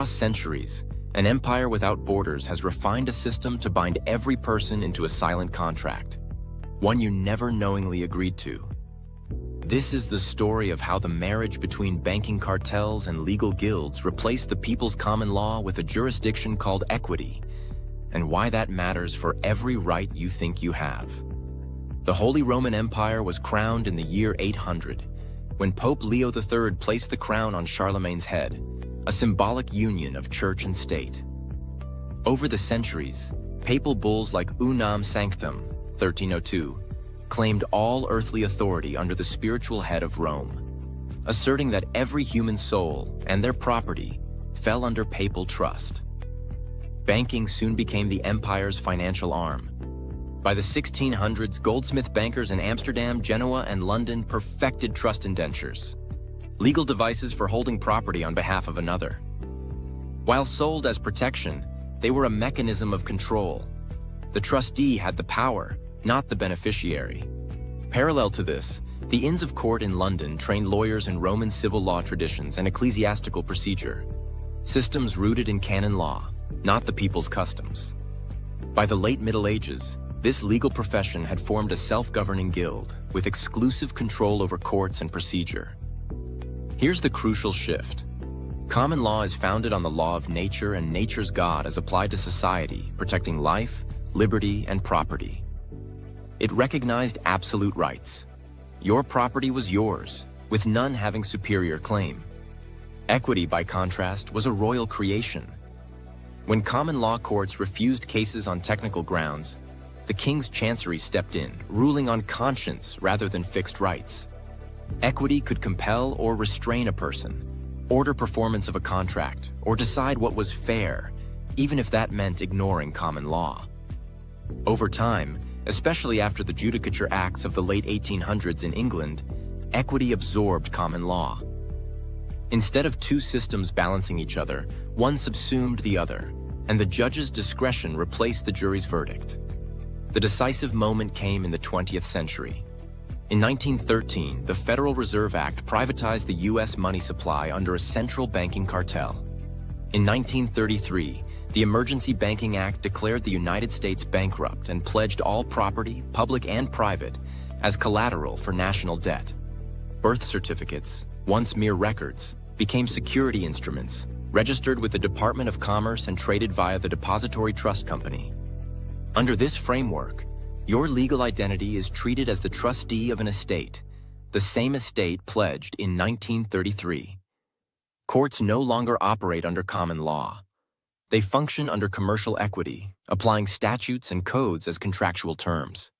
Across centuries, an empire without borders has refined a system to bind every person into a silent contract, one you never knowingly agreed to. This is the story of how the marriage between banking cartels and legal guilds replaced the people's common law with a jurisdiction called equity, and why that matters for every right you think you have. The Holy Roman Empire was crowned in the year 800, when Pope Leo III placed the crown on Charlemagne's head, a symbolic union of church and state. Over the centuries, papal bulls like Unam Sanctum, 1302, claimed all earthly authority under the spiritual head of Rome, asserting that every human soul and their property fell under papal trust. Banking soon became the empire's financial arm. By the 1600s, goldsmith bankers in Amsterdam, Genoa, and London perfected trust indentures, legal devices for holding property on behalf of another. While sold as protection, they were a mechanism of control. The trustee had the power, not the beneficiary. Parallel to this, the Inns of Court in London trained lawyers in Roman civil law traditions and ecclesiastical procedure, systems rooted in canon law, not the people's customs. By the late Middle Ages, this legal profession had formed a self-governing guild with exclusive control over courts and procedure. Here's the crucial shift. Common law is founded on the law of nature and nature's God as applied to society, protecting life, liberty, and property. It recognized absolute rights. Your property was yours, with none having superior claim. Equity, by contrast, was a royal creation. When common law courts refused cases on technical grounds, the king's chancery stepped in, ruling on conscience rather than fixed rights. Equity could compel or restrain a person, order performance of a contract, or decide what was fair, even if that meant ignoring common law. Over time, especially after the Judicature Acts of the late 1800s in England, equity absorbed common law. Instead of two systems balancing each other, one subsumed the other, and the judge's discretion replaced the jury's verdict. The decisive moment came in the 20th century. In 1913, the Federal Reserve Act privatized the U.S. money supply under a central banking cartel. In 1933, the Emergency Banking Act declared the United States bankrupt and pledged all property, public and private, as collateral for national debt. Birth certificates, once mere records, became security instruments, registered with the Department of Commerce and traded via the Depository Trust Company. Under this framework, your legal identity is treated as the trustee of an estate, the same estate pledged in 1933. Courts no longer operate under common law. They function under commercial equity, applying statutes and codes as contractual terms.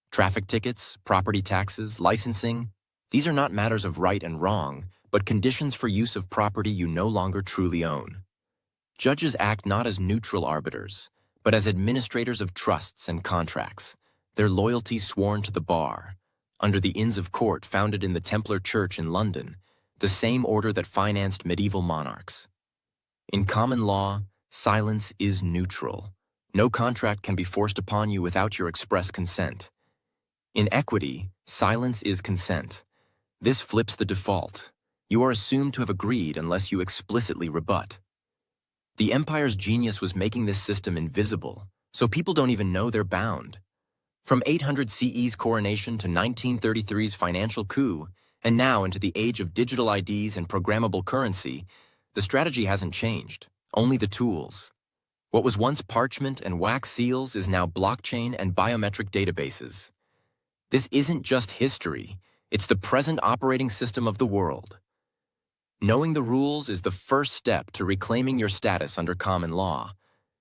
Traffic tickets, property taxes, licensing, these are not matters of right and wrong, but conditions for use of property you no longer truly own. Judges act not as neutral arbiters, but as administrators of trusts and contracts, their loyalty sworn to the bar, under the Inns of Court founded in the Templar Church in London, the same order that financed medieval monarchs. In common law, silence is neutral. No contract can be forced upon you without your express consent. In equity, silence is consent. This flips the default. You are assumed to have agreed unless you explicitly rebut. The empire's genius was making this system invisible, so people don't even know they're bound. From 800 CE's coronation to 1933's financial coup, and now into the age of digital IDs and programmable currency, the strategy hasn't changed, only the tools. What was once parchment and wax seals is now blockchain and biometric databases. This isn't just history, it's the present operating system of the world. Knowing the rules is the first step to reclaiming your status under common law,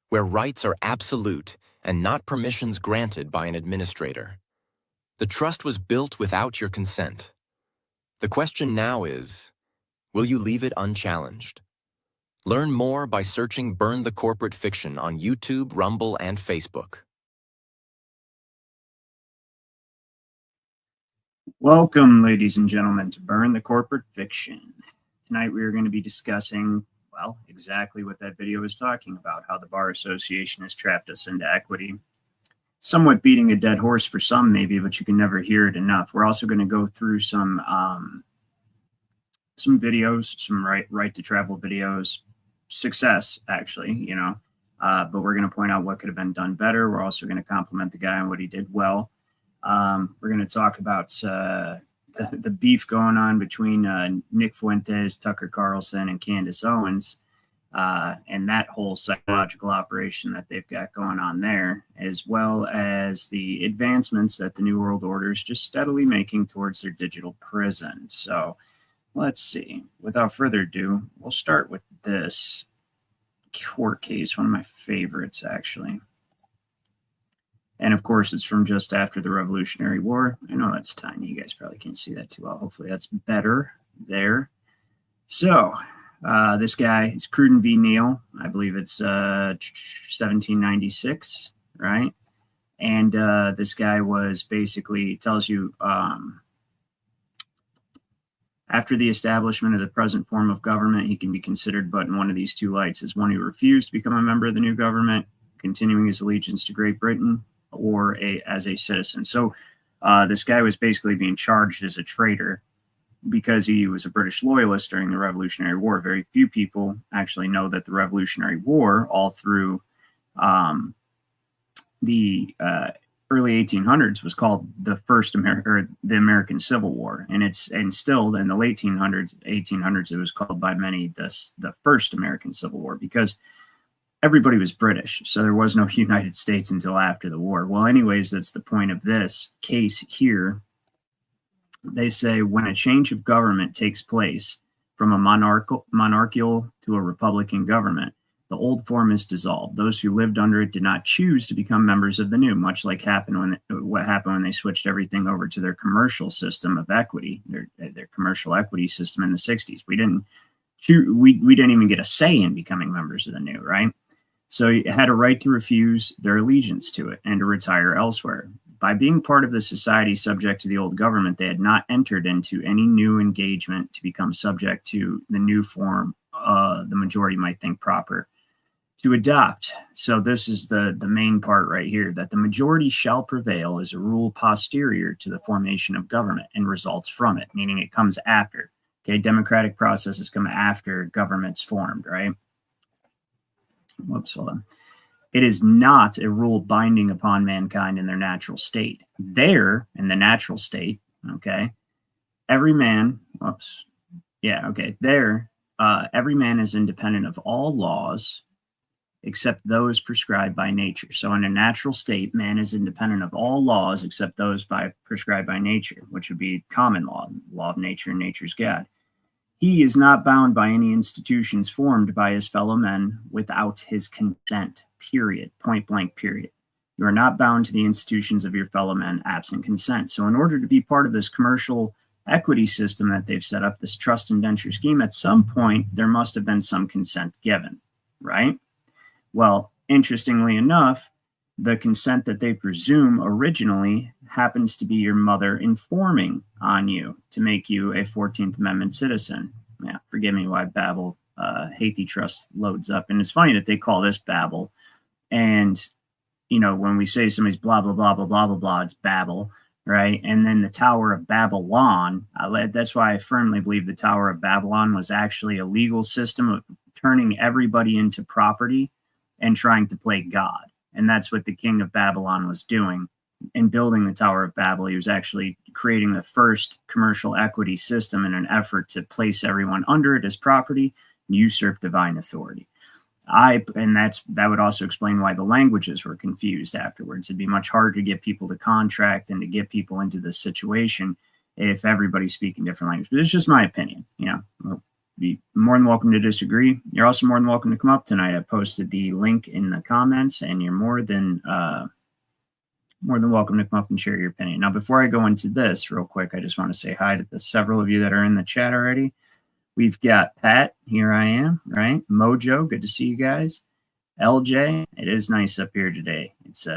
where rights are absolute and not permissions granted by an administrator. The trust was built without your consent. The question now is, will you leave it unchallenged? Learn more by searching Burn the Corporate Fiction on YouTube, Rumble, and Facebook. Welcome, ladies and gentlemen, to Burn the Corporate Fiction. Tonight we are going to be discussing, well, exactly what that video was talking about, how the Bar Association has trapped us into equity. Somewhat beating a dead horse for some, maybe, but you can never hear it enough. We're also going to go through some videos, some right to travel videos, success, actually, but we're going to point out what could have been done better. We're also going to compliment the guy on what he did well. We're going to talk about the beef going on between Nick Fuentes, Tucker Carlson, and Candace Owens, and that whole psychological operation that they've got going on there, as well as the advancements that the New World Order is just steadily making towards their digital prison. So let's see. Without further ado, we'll start with this court case, one of my favorites, actually. And of course, it's from just after the Revolutionary War. I know that's tiny. You guys probably can't see that too well. Hopefully that's better there. So this guy is Cruden v. Neal. I believe it's 1796, right? And this guy was basically, tells you, after the establishment of the present form of government, he can be considered but in one of these two lights: as one who refused to become a member of the new government, continuing his allegiance to Great Britain, or as a citizen. So this guy was basically being charged as a traitor because he was a British loyalist during the Revolutionary War. Very few people actually know that the Revolutionary War, all through the early 1800s, was called the the American Civil War, and still in the late 1800s, it was called by many the first American Civil War, because everybody was British, so there was no United States until after the war. Well, anyways, that's the point of this case here. They say when a change of government takes place from a monarchical to a republican government, the old form is dissolved. Those who lived under it did not choose to become members of the new, much like what happened when they switched everything over to their commercial system of equity, their commercial equity system in the 60s. We didn't even get a say in becoming members of the new, right? So you had a right to refuse their allegiance to it and to retire elsewhere. By being part of the society subject to the old government, they had not entered into any new engagement to become subject to the new form the majority might think proper to adopt. So this is the main part right here, that the majority shall prevail is a rule posterior to the formation of government and results from it, meaning it comes after. Okay, democratic processes come after government's formed, right? Whoops, hold on. It is not a rule binding upon mankind in their natural state. There, in the natural state, okay, every man, every man is independent of all laws except those prescribed by nature. So in a natural state, man is independent of all laws except those prescribed by nature, which would be common law, law of nature, and nature's God. He is not bound by any institutions formed by his fellow men without his consent, period, point blank, period. You are not bound to the institutions of your fellow men absent consent. So in order to be part of this commercial equity system that they've set up, this trust indenture scheme, at some point, there must have been some consent given, right? Well, interestingly enough, the consent that they presume originally happens to be your mother informing on you to make you a 14th Amendment citizen. Yeah, forgive me why Babel, Hathi Trust loads up. And it's funny that they call this Babel. And, when we say somebody's blah, blah, blah, blah, blah, blah, blah, it's Babel, right? And then the Tower of Babylon, that's why I firmly believe the Tower of Babylon was actually a legal system of turning everybody into property and trying to play God. And that's what the king of Babylon was doing in building the Tower of Babel. He was actually creating the first commercial equity system in an effort to place everyone under it as property and usurp divine authority. That would also explain why the languages were confused afterwards. It'd be much harder to get people to contract and to get people into this situation if everybody's speaking different languages. But it's just my opinion. We'll be more than welcome to disagree. You're also more than welcome to come up tonight. I posted the link in the comments, and you're more than welcome to come up and share your opinion. Now, before I go into this real quick, I just want to say hi to the several of you that are in the chat already. We've got Pat, here I am, right? Mojo, good to see you guys. LJ, it is nice up here today. It's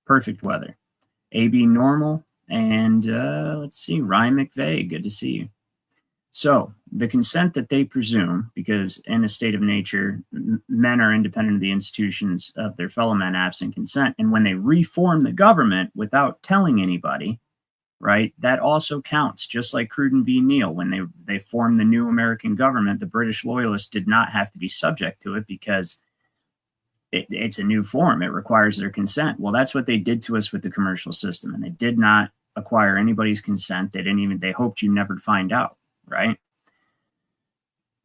perfect weather. AB Normal, and let's see, Ryan McVeigh, good to see you. So the consent that they presume, because in a state of nature, men are independent of the institutions of their fellow men absent consent. And when they reform the government without telling anybody, right? That also counts, just like Cruden v. Neal. When they formed the new American government, the British loyalists did not have to be subject to it because it's a new form. It requires their consent. Well, that's what they did to us with the commercial system, and they did not acquire anybody's consent. They hoped you never find out, right?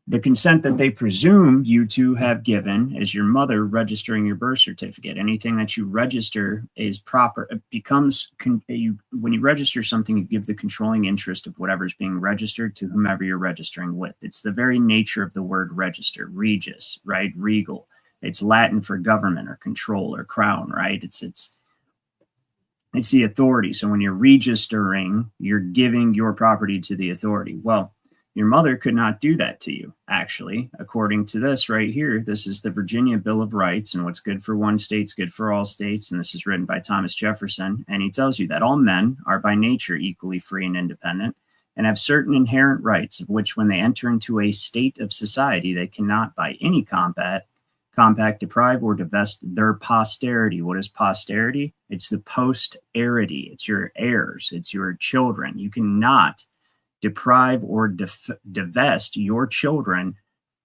The consent that they presume you to have given is your mother registering your birth certificate. Anything that you register is proper. It becomes, when you register something, you give the controlling interest of whatever's being registered to whomever you're registering with. It's the very nature of the word register, regis, right? Regal. It's Latin for government or control or crown, right? It's the authority. So when you're registering, you're giving your property to the authority. Well, your mother could not do that to you, actually. According to this right here, this is the Virginia Bill of Rights, and what's good for one state's good for all states, and this is written by Thomas Jefferson, and he tells you that all men are by nature equally free and independent, and have certain inherent rights, of which when they enter into a state of society, they cannot by any compact deprive or divest their posterity. What is posterity? It's the posterity. It's your heirs. It's your children. You cannot deprive or divest your children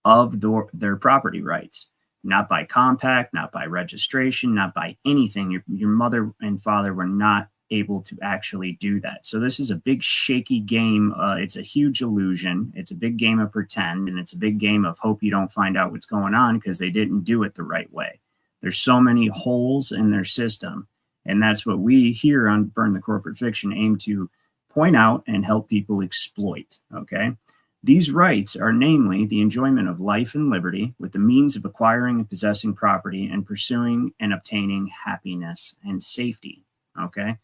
of their property rights, not by compact, not by registration, not by anything. Your mother and father were not able to actually do that. So this is a big shaky game. It's a huge illusion. It's a big game of pretend, and it's a big game of hope you don't find out what's going on because they didn't do it the right way. There's so many holes in their system, and that's what we here on Burn the Corporate Fiction aim to point out and help people exploit, okay? These rights are namely the enjoyment of life and liberty with the means of acquiring and possessing property and pursuing and obtaining happiness and safety, okay?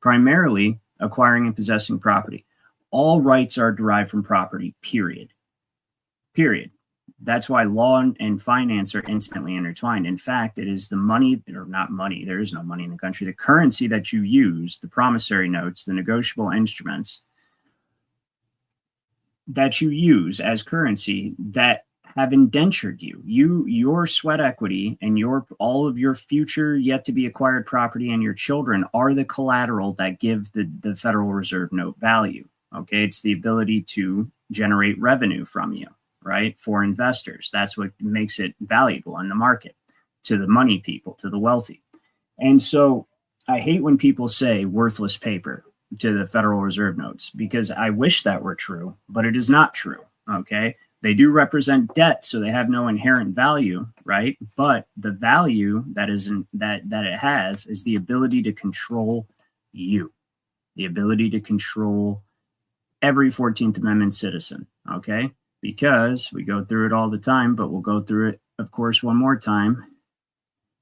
Primarily acquiring and possessing property. All rights are derived from property, period. Period. That's why law and finance are intimately intertwined. In fact, it is the money, or not money, there is no money in the country, the currency that you use, the promissory notes, the negotiable instruments that you use as currency that have indentured you. Your sweat equity and all of your future yet to be acquired property and your children are the collateral that give the Federal Reserve note value. Okay, it's the ability to generate revenue from you, right? For investors. That's what makes it valuable in the market to the money people, to the wealthy. And so I hate when people say worthless paper to the Federal Reserve notes, because I wish that were true, but it is not true. Okay. They do represent debt, so they have no inherent value, right? But the value that it has is the ability to control you, the ability to control every 14th Amendment citizen, okay? Because we go through it all the time, but we'll go through it, of course, one more time.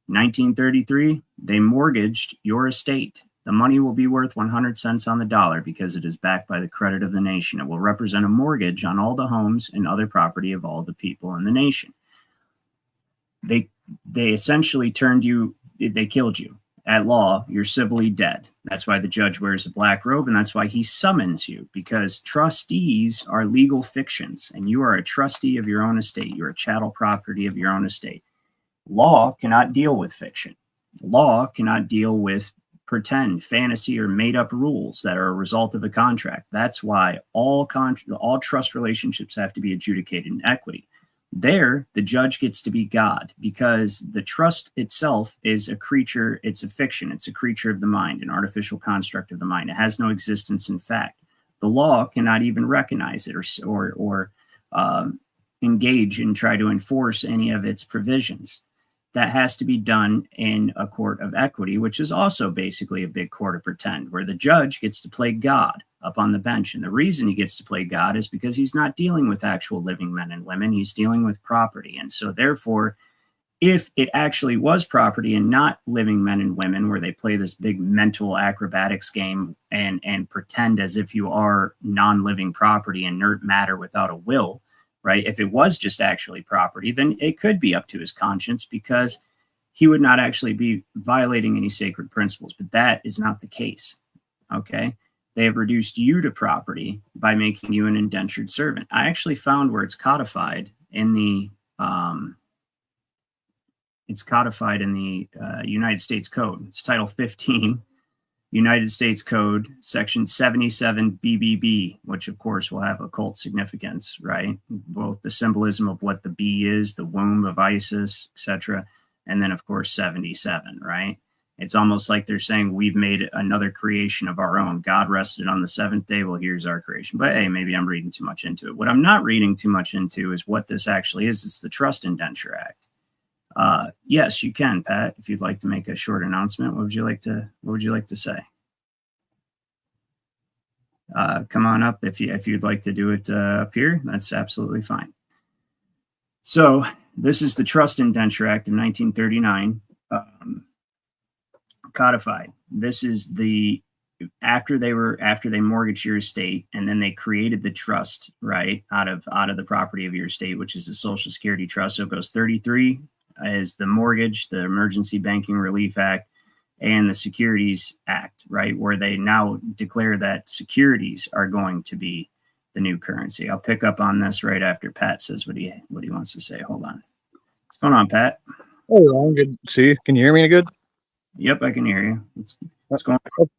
1933, they mortgaged your estate. The money will be worth 100 cents on the dollar because it is backed by the credit of the nation. It will represent a mortgage on all the homes and other property of all the people in the nation. They essentially they killed you. At law, you're civilly dead. That's why the judge wears a black robe, and that's why he summons you, because trustees are legal fictions, and you are a trustee of your own estate. You're a chattel property of your own estate. Law cannot deal with fiction. Law cannot deal with pretend, fantasy, or made-up rules that are a result of a contract. That's why all trust relationships have to be adjudicated in equity. There, the judge gets to be God, because the trust itself is a creature, it's a fiction, it's a creature of the mind, an artificial construct of the mind. It has no existence in fact. The law cannot even recognize it or engage and try to enforce any of its provisions. That has to be done in a court of equity, which is also basically a big court of pretend, where the judge gets to play God up on the bench. And the reason he gets to play God is because he's not dealing with actual living men and women. He's dealing with property. And so therefore, if it actually was property and not living men and women, where they play this big mental acrobatics game and pretend as if you are non-living property, inert matter without a will, right? If it was just actually property, then it could be up to his conscience, because he would not actually be violating any sacred principles. But that is not the case, okay? They have reduced you to property by making you an indentured servant. I actually found where it's codified in the United States Code. It's Title 15, United States Code, Section 77 BBB, which of course will have occult significance, right? Both the symbolism of what the bee is, the womb of Isis, etc., and then of course 77, right? It's almost like they're saying we've made another creation of our own. God rested on the seventh day. Well, here's our creation. But hey, maybe I'm reading too much into it. What I'm not reading too much into is what this actually is. It's the Trust Indenture Act. Yes, you can, Pat. If you'd like to make a short announcement, what would you like to say? Come on up if you'd like to do it up here. That's absolutely fine. So this is the Trust Indenture Act of 1939. Codified. This is after they mortgaged your estate, and then they created the trust, right, out of the property of your estate, which is the Social Security Trust. So it goes 33 is the mortgage, the Emergency Banking Relief Act, and the Securities Act, right, where they now declare that securities are going to be the new currency. I'll pick up on this right after Pat says what he wants to say. Hold on. What's going on, Pat? Oh, I'm good. See, can you hear me good? Yep, I can hear you. What's going on?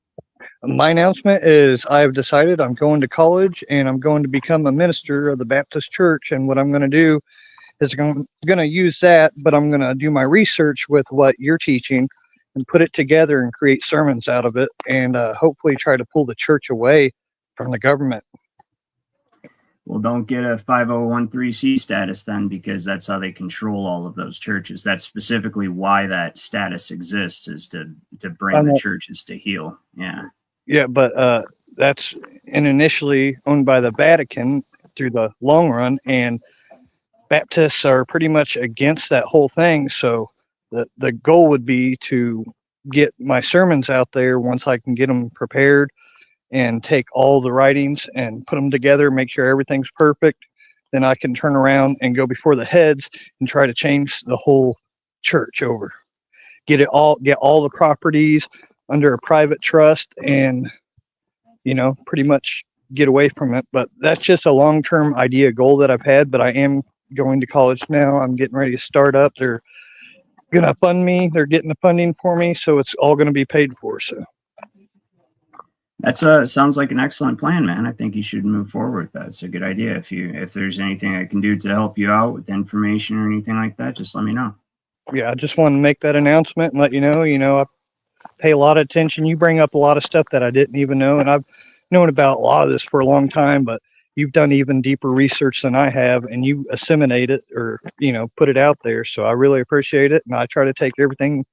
My announcement is I've decided I'm going to college and I'm going to become a minister of the Baptist Church. And what I'm going to do is I'm going to use that, but I'm going to do my research with what you're teaching and put it together and create sermons out of it, and hopefully try to pull the church away from the government. Well, don't get a 5013C status then, because that's how they control all of those churches. That's specifically why that status exists, is to bring the churches to heel. Yeah. Yeah, but that's initially owned by the Vatican through the long run, and Baptists are pretty much against that whole thing. So the goal would be to get my sermons out there once I can get them prepared, and take all the writings and put them together, make sure everything's perfect. Then I can turn around and go before the heads and try to change the whole church over. Get all the properties under a private trust, and pretty much get away from it. But that's just a long-term idea goal that I've had, but I am going to college now. I'm getting ready to start up. They're gonna fund me. They're getting the funding for me, so it's all going to be paid for. So that's sounds like an excellent plan, man. I think you should move forward with that. It's a good idea. If there's anything I can do to help you out with information or anything like that, just let me know. Yeah, I just want to make that announcement and let you know. I pay a lot of attention. You bring up a lot of stuff that I didn't even know, and I've known about a lot of this for a long time, but you've done even deeper research than I have, and you assimilate it, or put it out there. So I really appreciate it, and I try to take everything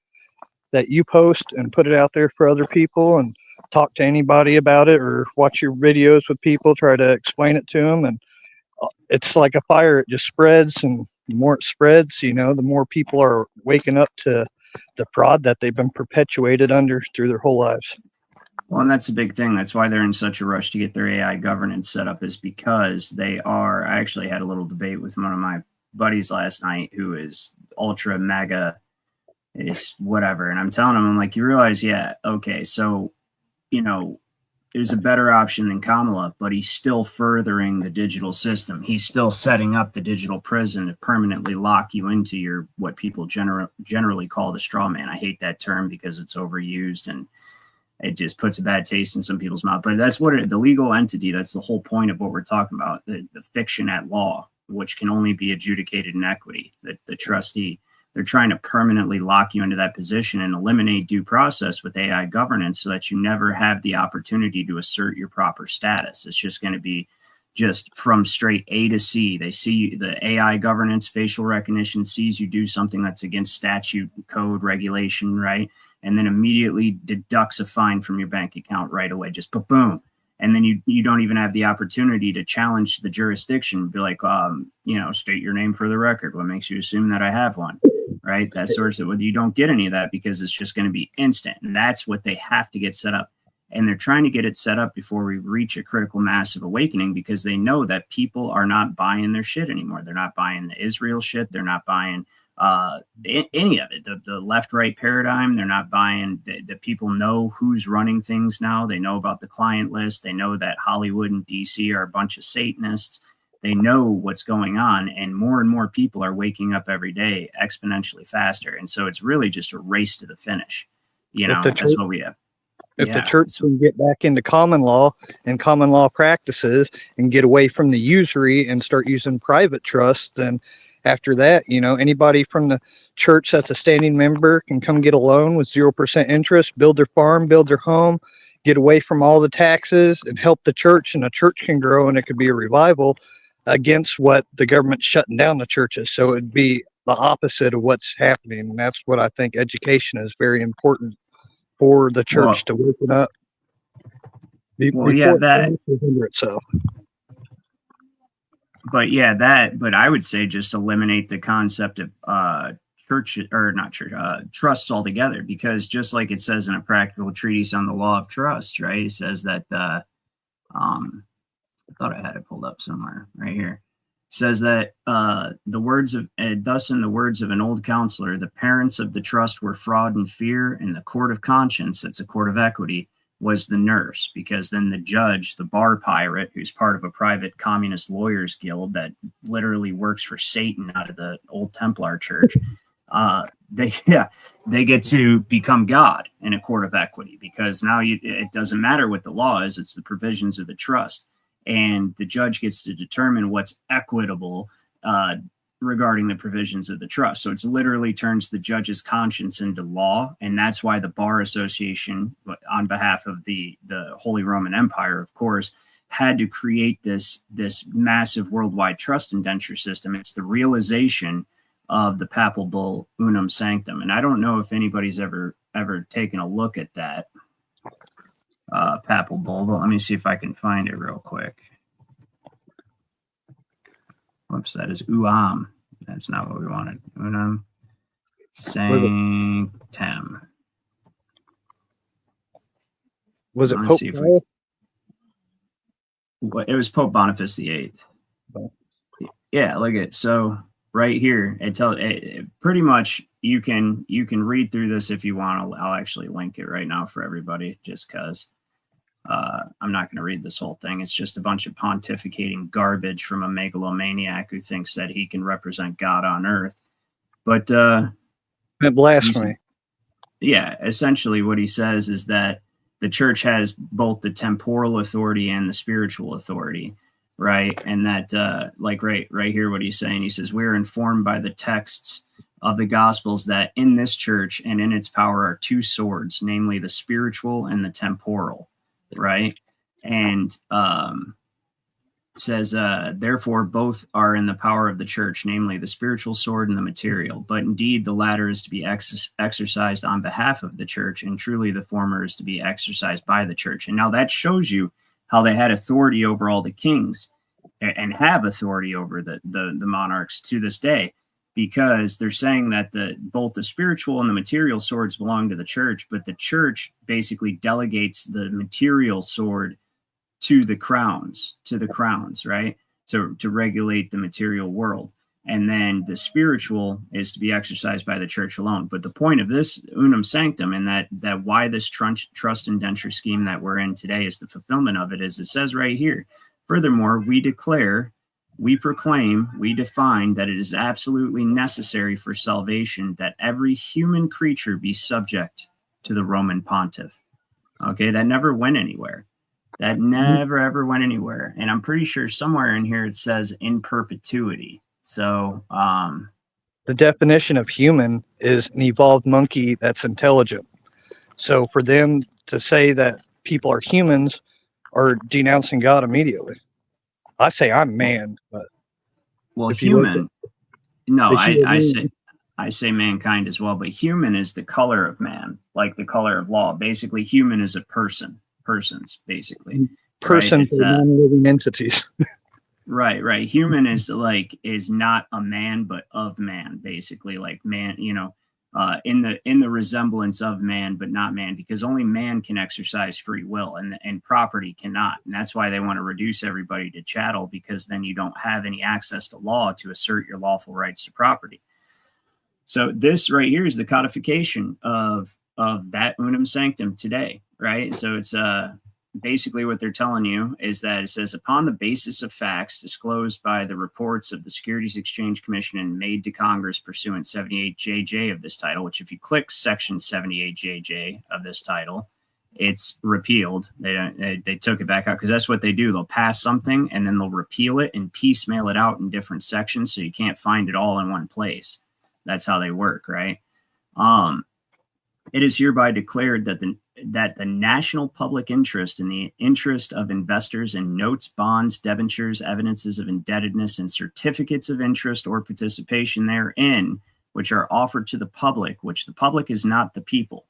that you post and put it out there for other people, and talk to anybody about it, or watch your videos with people, try to explain it to them. And it's like a fire. It just spreads, and the more it spreads, the more people are waking up to the fraud that they've been perpetuated under through their whole lives. Well, and that's a big thing. That's why they're in such a rush to get their AI governance set up, is because they are. I actually had a little debate with one of my buddies last night who is ultra mega is whatever. And I'm telling him, I'm like, you realize, yeah, okay, so there's a better option than Kamala, but he's still furthering the digital system. He's still setting up the digital prison to permanently lock you into what people generally call the straw man. I hate that term because it's overused and it just puts a bad taste in some people's mouth. But that's what the legal entity, that's the whole point of what we're talking about, the fiction at law, which can only be adjudicated in equity, the trustee. They're trying to permanently lock you into that position and eliminate due process with AI governance, so that you never have the opportunity to assert your proper status. It's just going to be just from straight A to C. They see the AI governance, facial recognition, sees you do something that's against statute, code, regulation, right? And then immediately deducts a fine from your bank account right away, just boom. And then you don't even have the opportunity to challenge the jurisdiction, be like, state your name for the record. What makes you assume that I have one? Right? That sort of, you don't get any of that because it's just going to be instant. And that's what they have to get set up. And they're trying to get it set up before we reach a critical mass of awakening, because they know that people are not buying their shit anymore. They're not buying the Israel shit. They're not buying any of it. The left-right paradigm, they're not buying. The people know who's running things now. They know about the client list. They know that Hollywood and DC are a bunch of Satanists. They know what's going on, and more people are waking up every day exponentially faster. And so it's really just a race to the finish. That's what we have. If the Yeah. church can get back into common law and common law practices and get away from the usury and start using private trusts, then after that, anybody from the church that's a standing member can come get a loan with 0% interest, build their farm, build their home, get away from all the taxes and help the church, and the church can grow, and it could be a revival against what the government's shutting down the churches. So it'd be the opposite of what's happening. And that's what I think education is very important for the church to waken up Well, yeah, before that. it falls under itself. But yeah, but I would say just eliminate the concept of church, or not church, trusts altogether, because just like it says in A Practical Treatise on the Law of Trust, right? It says that I thought I had it pulled up somewhere right here. It says that thus in the words of an old counselor, the parents of the trust were fraud and fear, and the court of conscience, that's a court of equity, was the nurse, because then the judge, the bar pirate, who's part of a private communist lawyers guild that literally works for Satan out of the old Templar church, they get to become God in a court of equity, because now it doesn't matter what the law is, it's the provisions of the trust. And the judge gets to determine what's equitable regarding the provisions of the trust. So it's literally turns the judge's conscience into law. And that's why the Bar Association, on behalf of the Holy Roman Empire, of course, had to create this massive worldwide trust indenture system. It's the realization of the papal bull Unum Sanctum. And I don't know if anybody's ever taken a look at that papal bull, but let me see if I can find it real quick. Whoops, that is Uam. That's not what we wanted. Unum Sanctum. Was it Pope Pius? It was Pope Boniface VIII. Yeah, look at it. So right here, it pretty much you can read through this if you want. I'll actually link it right now for everybody, just because. I'm not going to read this whole thing. It's just a bunch of pontificating garbage from a megalomaniac who thinks that he can represent God on earth. But blasphemy. Yeah, essentially what he says is that the church has both the temporal authority and the spiritual authority, right? And that, right here, what he's saying, he says, we're informed by the texts of the Gospels that in this church and in its power are two swords, namely the spiritual and the temporal. Right. And says, therefore, both are in the power of the church, namely the spiritual sword and the material. But indeed, the latter is to be exercised on behalf of the church, and truly the former is to be exercised by the church. And now that shows you how they had authority over all the kings and have authority over the monarchs to this day, because they're saying that both the spiritual and the material swords belong to the church, but the church basically delegates the material sword to the crowns, right? To regulate the material world. And then the spiritual is to be exercised by the church alone. But the point of this Unum Sanctum, and that why this trust indenture scheme that we're in today is the fulfillment of it, is it says right here, furthermore, we proclaim, we define that it is absolutely necessary for salvation that every human creature be subject to the Roman pontiff. Okay, that never went anywhere. That never, ever went anywhere. And I'm pretty sure somewhere in here it says in perpetuity. So the definition of human is an evolved monkey that's intelligent. So for them to say that people are humans are denouncing God immediately. I say I'm man, but human. No, I say mankind as well, but human is the color of man, like the color of law. Basically, human is a persons, basically. Persons are non-living entities. Right. Human is not a man, but of man, basically, like man, in the resemblance of man, but not man, because only man can exercise free will and property cannot. And that's why they want to reduce everybody to chattel, because then you don't have any access to law to assert your lawful rights to property. So this right here is the codification of that Unum Sanctum today, right? So it's basically what they're telling you is that it says, upon the basis of facts disclosed by the reports of the Securities Exchange Commission and made to Congress pursuant 78JJ of this title, which if you click section 78JJ of this title, it's repealed. They took it back out because that's what they do. They'll pass something and then they'll repeal it and piecemeal it out in different sections so you can't find it all in one place. That's how they work, right? It is hereby declared that the national public interest in the interest of investors in notes, bonds, debentures, evidences of indebtedness, and certificates of interest or participation therein, which are offered to the public, which the public is not the people.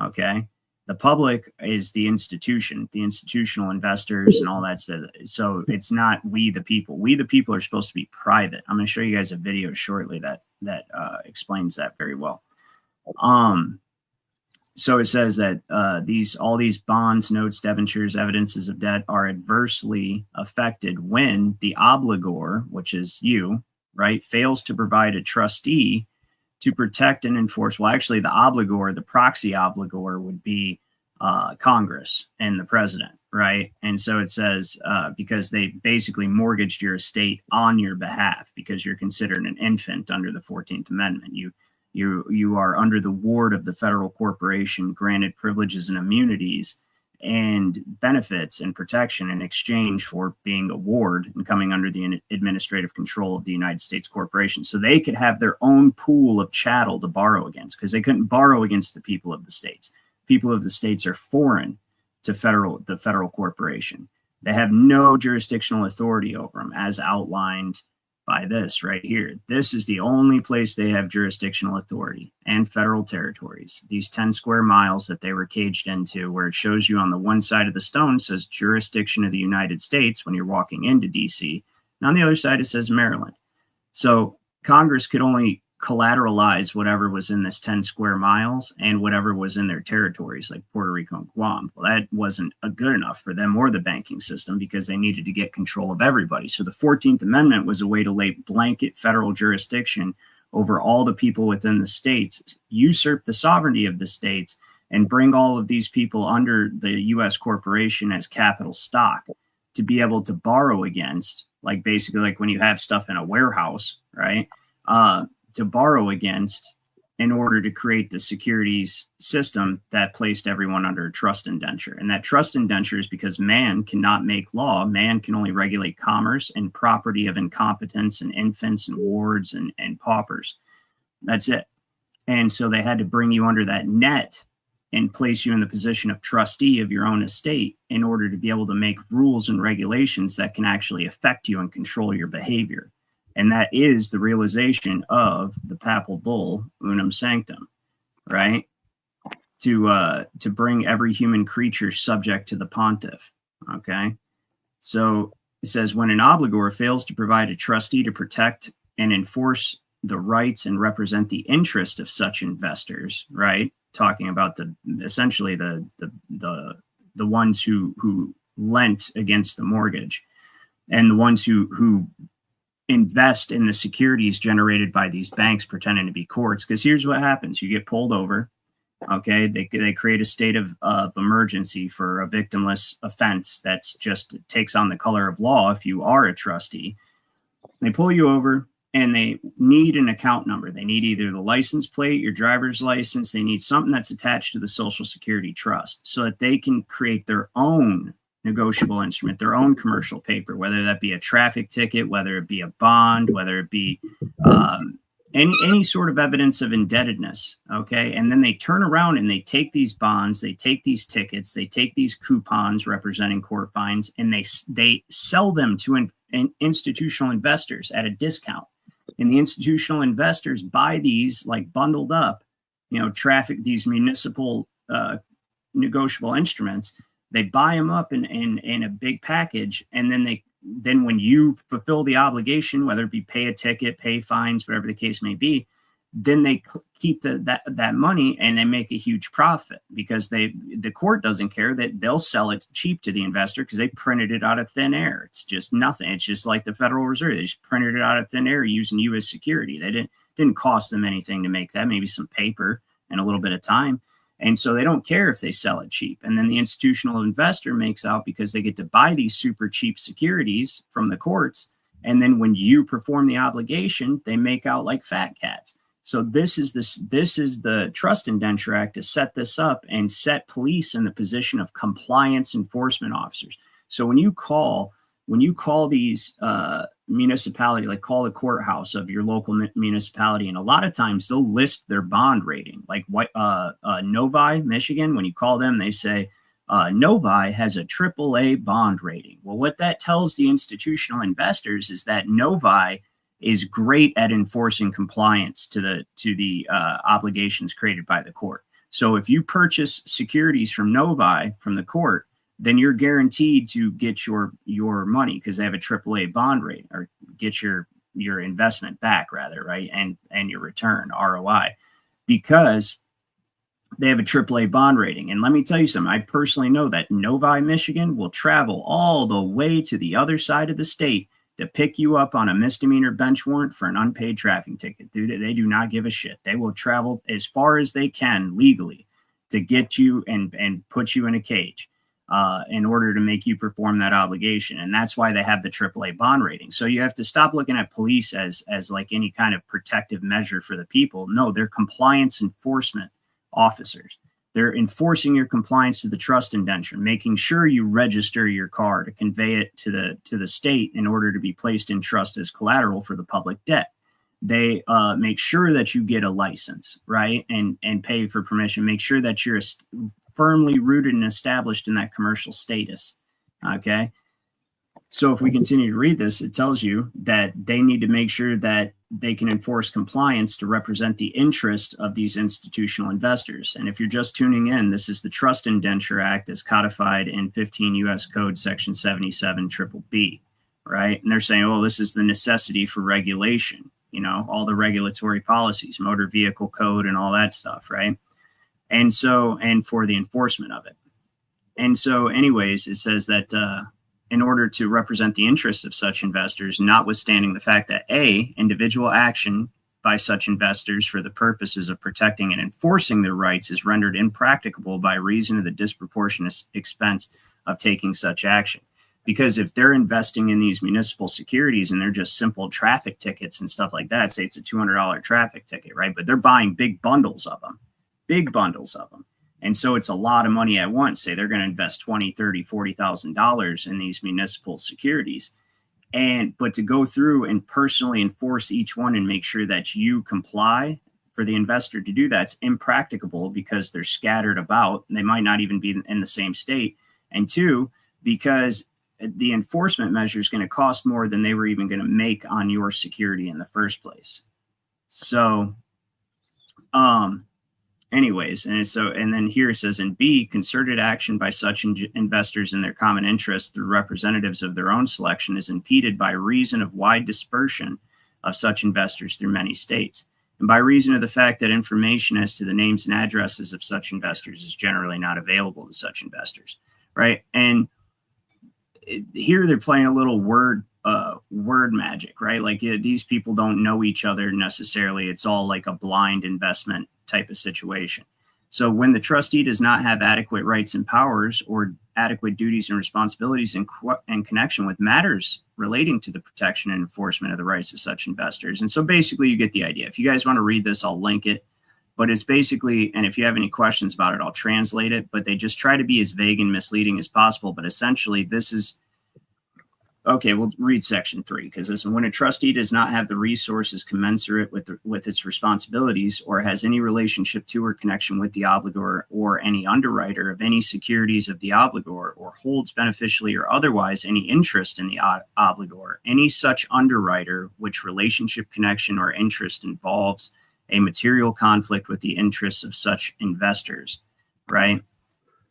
Okay. The public is the institution, the institutional investors and all that stuff. So it's not we the people. We the people are supposed to be private. I'm going to show you guys a video shortly that explains that very well. So it says that all these bonds, notes, debentures, evidences of debt are adversely affected when the obligor, which is you, right, fails to provide a trustee to protect and enforce. Well, actually, the obligor, the proxy obligor, would be Congress and the president, right? And so it says because they basically mortgaged your estate on your behalf because you're considered an infant under the 14th Amendment. You are under the ward of the federal corporation, granted privileges and immunities and benefits and protection in exchange for being a ward and coming under the administrative control of the United States corporation. So they could have their own pool of chattel to borrow against because they couldn't borrow against the people of the states. People of the states are foreign to the federal corporation. They have no jurisdictional authority over them as outlined by this right here. This is the only place they have jurisdictional authority and federal territories. These 10 square miles that they were caged into, where it shows you on the one side of the stone says jurisdiction of the United States when you're walking into DC. And on the other side, it says Maryland. So Congress could only collateralize whatever was in this 10 square miles and whatever was in their territories like Puerto Rico and Guam. Well, that wasn't good enough for them or the banking system because they needed to get control of everybody. So the 14th Amendment was a way to lay blanket federal jurisdiction over all the people within the states, usurp the sovereignty of the states, and bring all of these people under the U.S. corporation as capital stock to be able to borrow against, like basically like when you have stuff in a warehouse, right? To borrow against in order to create the securities system that placed everyone under a trust indenture. And that trust indenture is because man cannot make law. Man can only regulate commerce and property of incompetents and infants and wards and paupers. That's it. And so they had to bring you under that net and place you in the position of trustee of your own estate in order to be able to make rules and regulations that can actually affect you and control your behavior. And that is the realization of the papal bull, Unum Sanctum, right? To bring every human creature subject to the pontiff, okay? So it says, when an obligor fails to provide a trustee to protect and enforce the rights and represent the interest of such investors, right? Talking about essentially the ones who lent against the mortgage and the ones who invest in the securities generated by these banks pretending to be courts. Because here's what happens. You get pulled over. Okay. They create a state of emergency for a victimless offense that's just takes on the color of law if you are a trustee. They pull you over and they need an account number. They need either the license plate, your driver's license. They need something that's attached to the Social Security Trust so that they can create their own negotiable instrument, their own commercial paper, whether that be a traffic ticket, whether it be a bond, whether it be any sort of evidence of indebtedness. Okay. And then they turn around and they take these bonds, they take these tickets, they take these coupons representing court fines, and they sell them to institutional investors at a discount. And the institutional investors buy these like bundled up, these municipal negotiable instruments. They buy them up in a big package, and then when you fulfill the obligation, whether it be pay a ticket, pay fines, whatever the case may be, then they keep that money and they make a huge profit because the court doesn't care that they'll sell it cheap to the investor because they printed it out of thin air. It's just nothing. It's just like the Federal Reserve. They just printed it out of thin air using you as security. They didn't cost them anything to make that, maybe some paper and a little bit of time. And so they don't care if they sell it cheap. And then the institutional investor makes out because they get to buy these super cheap securities from the courts. And then when you perform the obligation, they make out like fat cats. So this is the Trust Indenture Act to set this up and set police in the position of compliance enforcement officers. So when you call these municipality, like call the courthouse of your local municipality, and a lot of times they'll list their bond rating, like Novi, Michigan. When you call them, they say Novi has a AAA bond rating. Well, what that tells the institutional investors is that Novi is great at enforcing compliance to the obligations created by the court. So if you purchase securities from Novi from the court, then you're guaranteed to get your money because they have a AAA bond rate, or get your investment back rather, right? And your return, ROI, because they have a AAA bond rating. And let me tell you something, I personally know that Novi, Michigan will travel all the way to the other side of the state to pick you up on a misdemeanor bench warrant for an unpaid traffic ticket. Dude, they do not give a shit. They will travel as far as they can legally to get you and put you in a cage in order to make you perform that obligation. And that's why they have the AAA bond rating. So you have to stop looking at police as like any kind of protective measure for the people. No, they're compliance enforcement officers. They're enforcing your compliance to the trust indenture, making sure you register your car to convey it to the state in order to be placed in trust as collateral for the public debt. They make sure that you get a license, right, and pay for permission. Make sure that you're firmly rooted and established in that commercial status. Okay. So if we continue to read this, it tells you that they need to make sure that they can enforce compliance to represent the interest of these institutional investors. And if you're just tuning in, this is the Trust Indenture Act as codified in 15 U.S. Code Section 77 B, right? And they're saying, oh, this is the necessity for regulation, you know, all the regulatory policies, motor vehicle code and all that stuff, right? And so, and for the enforcement of it. And so anyways, it says that in order to represent the interests of such investors, notwithstanding the fact that A, individual action by such investors for the purposes of protecting and enforcing their rights is rendered impracticable by reason of the disproportionate expense of taking such action. Because if they're investing in these municipal securities and they're just simple traffic tickets and stuff like that, say it's a $200 traffic ticket, right? But they're buying big bundles of them. And so it's a lot of money at once. Say they're going to invest $20,000, $30,000, $40,000 in these municipal securities. But to go through and personally enforce each one and make sure that you comply, for the investor to do that's impracticable because they're scattered about. They might not even be in the same state. And two, because the enforcement measure is going to cost more than they were even going to make on your security in the first place. So, anyways, and then here it says in B, concerted action by such investors in their common interest through representatives of their own selection is impeded by reason of wide dispersion of such investors through many states, and by reason of the fact that information as to the names and addresses of such investors is generally not available to such investors, right? And here they're playing a little word magic, right? Like these people don't know each other necessarily. It's all like a blind investment type of situation. So when the trustee does not have adequate rights and powers or adequate duties and responsibilities in connection with matters relating to the protection and enforcement of the rights of such investors. And so basically you get the idea. If you guys want to read this, I'll link it. But it's basically, and if you have any questions about it, I'll translate it. But they just try to be as vague and misleading as possible. But essentially, this is, okay, we'll read section 3, because this, when a trustee does not have the resources commensurate with its responsibilities or has any relationship to or connection with the obligor or any underwriter of any securities of the obligor or holds beneficially or otherwise any interest in the obligor, any such underwriter which relationship, connection, or interest involves a material conflict with the interests of such investors, right?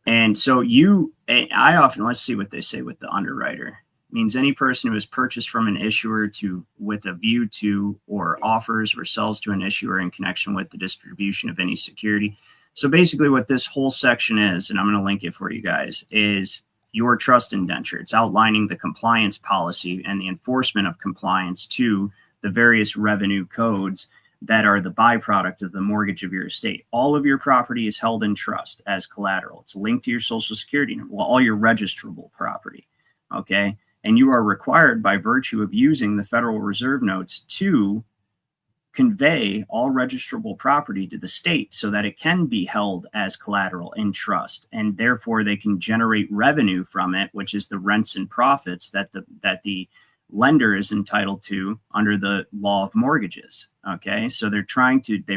And so I often, let's see what they say with the underwriter. Means any person who has purchased from an issuer with a view to or offers or sells to an issuer in connection with the distribution of any security. So basically what this whole section is, and I'm going to link it for you guys, is your trust indenture. It's outlining the compliance policy and the enforcement of compliance to the various revenue codes that are the byproduct of the mortgage of your estate. All of your property is held in trust as collateral. It's linked to your social security number, well, all your registrable property, okay? And you are required by virtue of using the Federal Reserve notes to convey all registrable property to the state so that it can be held as collateral in trust, and therefore they can generate revenue from it, which is the rents and profits that the lender is entitled to under the law of mortgages. Okay, so they're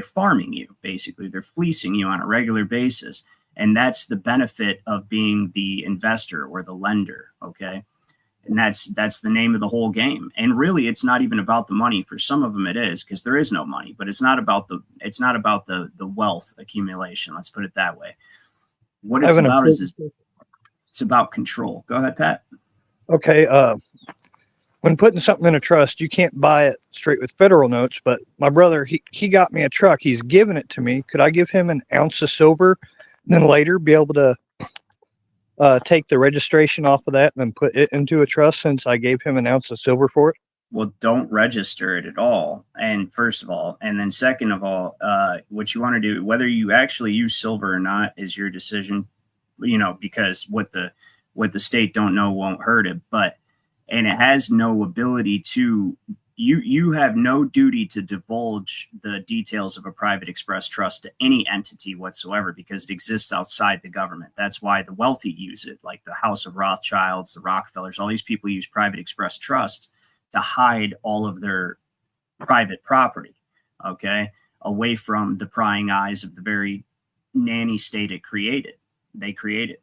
farming you, basically. They're fleecing you on a regular basis, and that's the benefit of being the investor or the lender. Okay. And that's the name of the whole game. And really, it's not even about the money. For some of them, it is, because there is no money. But it's not about the wealth accumulation. Let's put it that way. What it's about is it's about control. Go ahead, Pat. Okay. When putting something in a trust, you can't buy it straight with federal notes. But my brother, he got me a truck. He's giving it to me. Could I give him an ounce of silver, and then later be able to take the registration off of that and then put it into a trust, since I gave him an ounce of silver for it? Well, don't register it at all. And first of all, and then second of all, what you want to do, whether you actually use silver or not, is your decision, because what the state don't know won't hurt it. And it has no ability to, you have no duty to divulge the details of a private express trust to any entity whatsoever, because it exists outside the government. That's why the wealthy use it, like the House of Rothschilds, the Rockefellers, all these people use private express trusts to hide all of their private property, okay, away from the prying eyes of the very nanny state they created.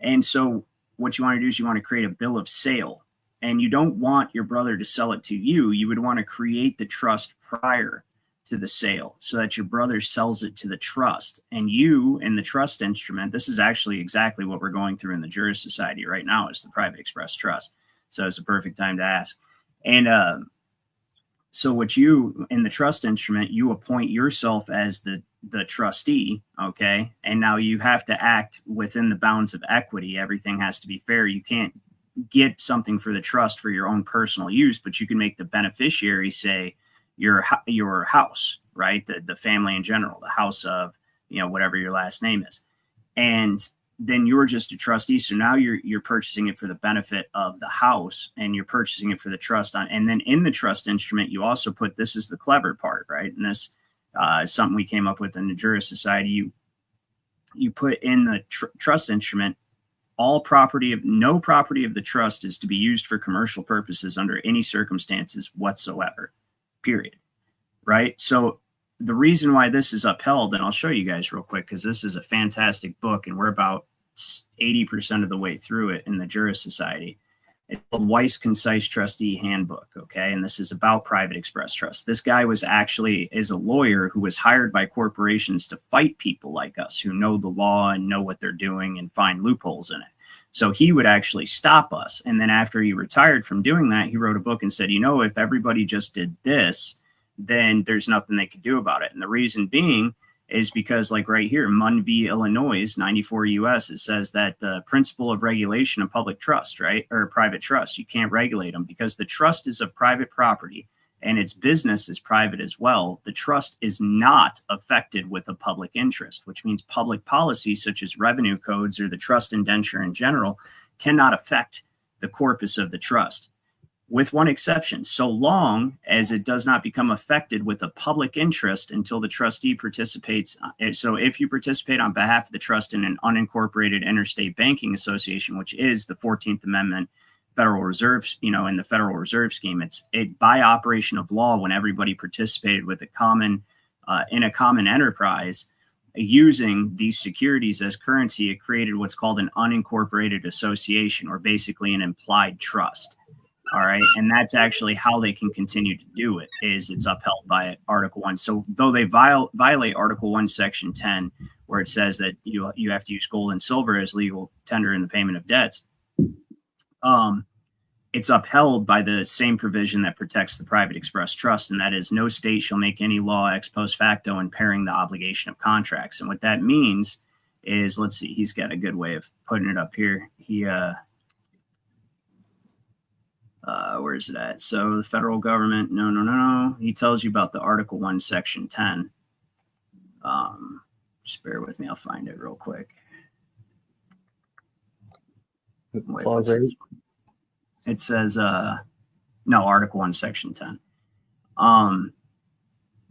And so what you want to do is you want to create a bill of sale. And you don't want your brother to sell it to you. You would want to create the trust prior to the sale so that your brother sells it to the trust. And you, in the trust instrument, this is actually exactly what we're going through in the Jurist Society right now, is the private express trust. So it's a perfect time to ask. And so what you, in the trust instrument, you appoint yourself as the trustee, okay? And now you have to act within the bounds of equity. Everything has to be fair. You can't get something for the trust for your own personal use, but you can make the beneficiary, say, your house, right? The family in general, the house of, whatever your last name is. And then you're just a trustee. So now you're purchasing it for the benefit of the house, and you're purchasing it for the trust on. And then in the trust instrument, you also put, this is the clever part, right? And this is something we came up with in the Jurist Society. You put in the trust instrument, no property of the trust is to be used for commercial purposes under any circumstances whatsoever, period. Right? So the reason why this is upheld, and I'll show you guys real quick, because this is a fantastic book, and we're about 80% of the way through it in the Jurist Society. It's called Weiss Concise Trustee Handbook, okay? And this is about private express trust. This guy is a lawyer who was hired by corporations to fight people like us who know the law and know what they're doing and find loopholes in it. So he would actually stop us. And then after he retired from doing that, he wrote a book and said, if everybody just did this, then there's nothing they could do about it. And the reason being is because, like right here, Munn v. Illinois, 94 U.S., it says that the principle of regulation of public trust, right, or private trust, you can't regulate them because the trust is of private property and its business is private as well. The trust is not affected with a public interest, which means public policy such as revenue codes or the trust indenture in general cannot affect the corpus of the trust. With one exception, so long as it does not become affected with a public interest until the trustee participates. So if you participate on behalf of the trust in an unincorporated interstate banking association, which is the 14th Amendment Federal Reserve, in the Federal Reserve Scheme, it's by operation of law when everybody participated with in a common enterprise using these securities as currency, it created what's called an unincorporated association, or basically an implied trust. All right. And that's actually how they can continue to do it, is it's upheld by Article 1. So though they violate Article 1, Section 10, where it says that you have to use gold and silver as legal tender in the payment of debts, it's upheld by the same provision that protects the private express trust, and that is no state shall make any law ex post facto impairing the obligation of contracts. And what that means is, let's see, he's got a good way of putting it up here. Where is it at? So the federal government, no. He tells you about the Article 1, Section 10. Just bear with me. I'll find it real quick. It says, no, Article 1, Section 10.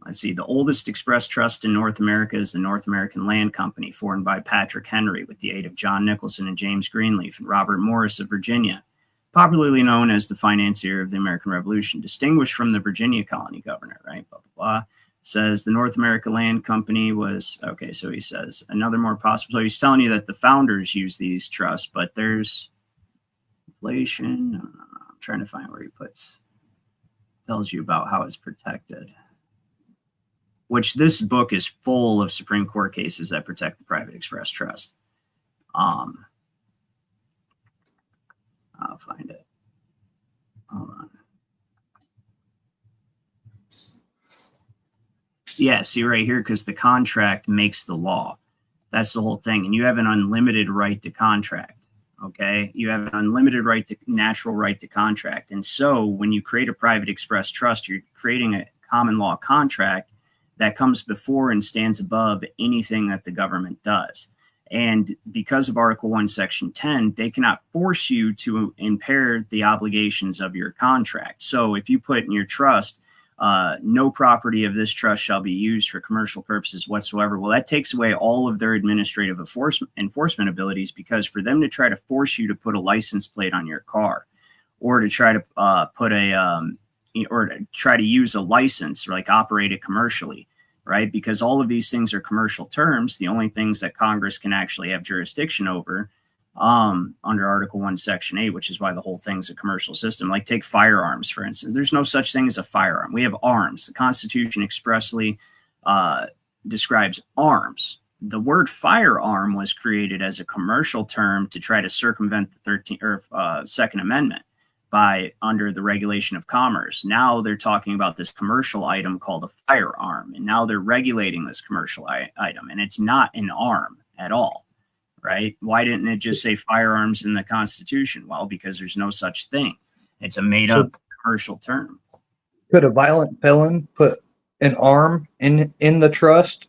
Let's see. The oldest express trust in North America is the North American Land Company, formed by Patrick Henry with the aid of John Nicholson and James Greenleaf and Robert Morris of Virginia, popularly known as the financier of the American Revolution, distinguished from the Virginia colony governor, right? Blah, blah, blah. Says the North America Land Company was, okay, so he says another more possible. So he's telling you that the founders use these trusts, but there's inflation. No, I'm trying to find where he tells you about how it's protected. Which this book is full of Supreme Court cases that protect the private express trust. I'll find it. Hold on. Yeah, see right here, because the contract makes the law. That's the whole thing. And you have an unlimited right to contract. Okay. You have an unlimited right to natural right to contract. And so when you create a private express trust, you're creating a common law contract that comes before and stands above anything that the government does. And because of Article 1, Section 10, they cannot force you to impair the obligations of your contract. So if you put in your trust, no property of this trust shall be used for commercial purposes whatsoever, well, that takes away all of their administrative enforcement abilities, because for them to try to force you to put a license plate on your car, or to try to or to try to use a license, or like operate it commercially, right? Because all of these things are commercial terms. The only things that Congress can actually have jurisdiction over under Article 1, Section 8, which is why the whole thing's a commercial system. Like take firearms, for instance. There's no such thing as a firearm. We have arms. The Constitution expressly describes arms. The word firearm was created as a commercial term to try to circumvent the Second Amendment by under the regulation of commerce. Now they're talking about this commercial item called a firearm, and now they're regulating this commercial item, and it's not an arm at all, right? Why didn't it just say firearms in the Constitution? Well, because there's no such thing. It's a made-up commercial term. Could a violent felon put an arm in the trust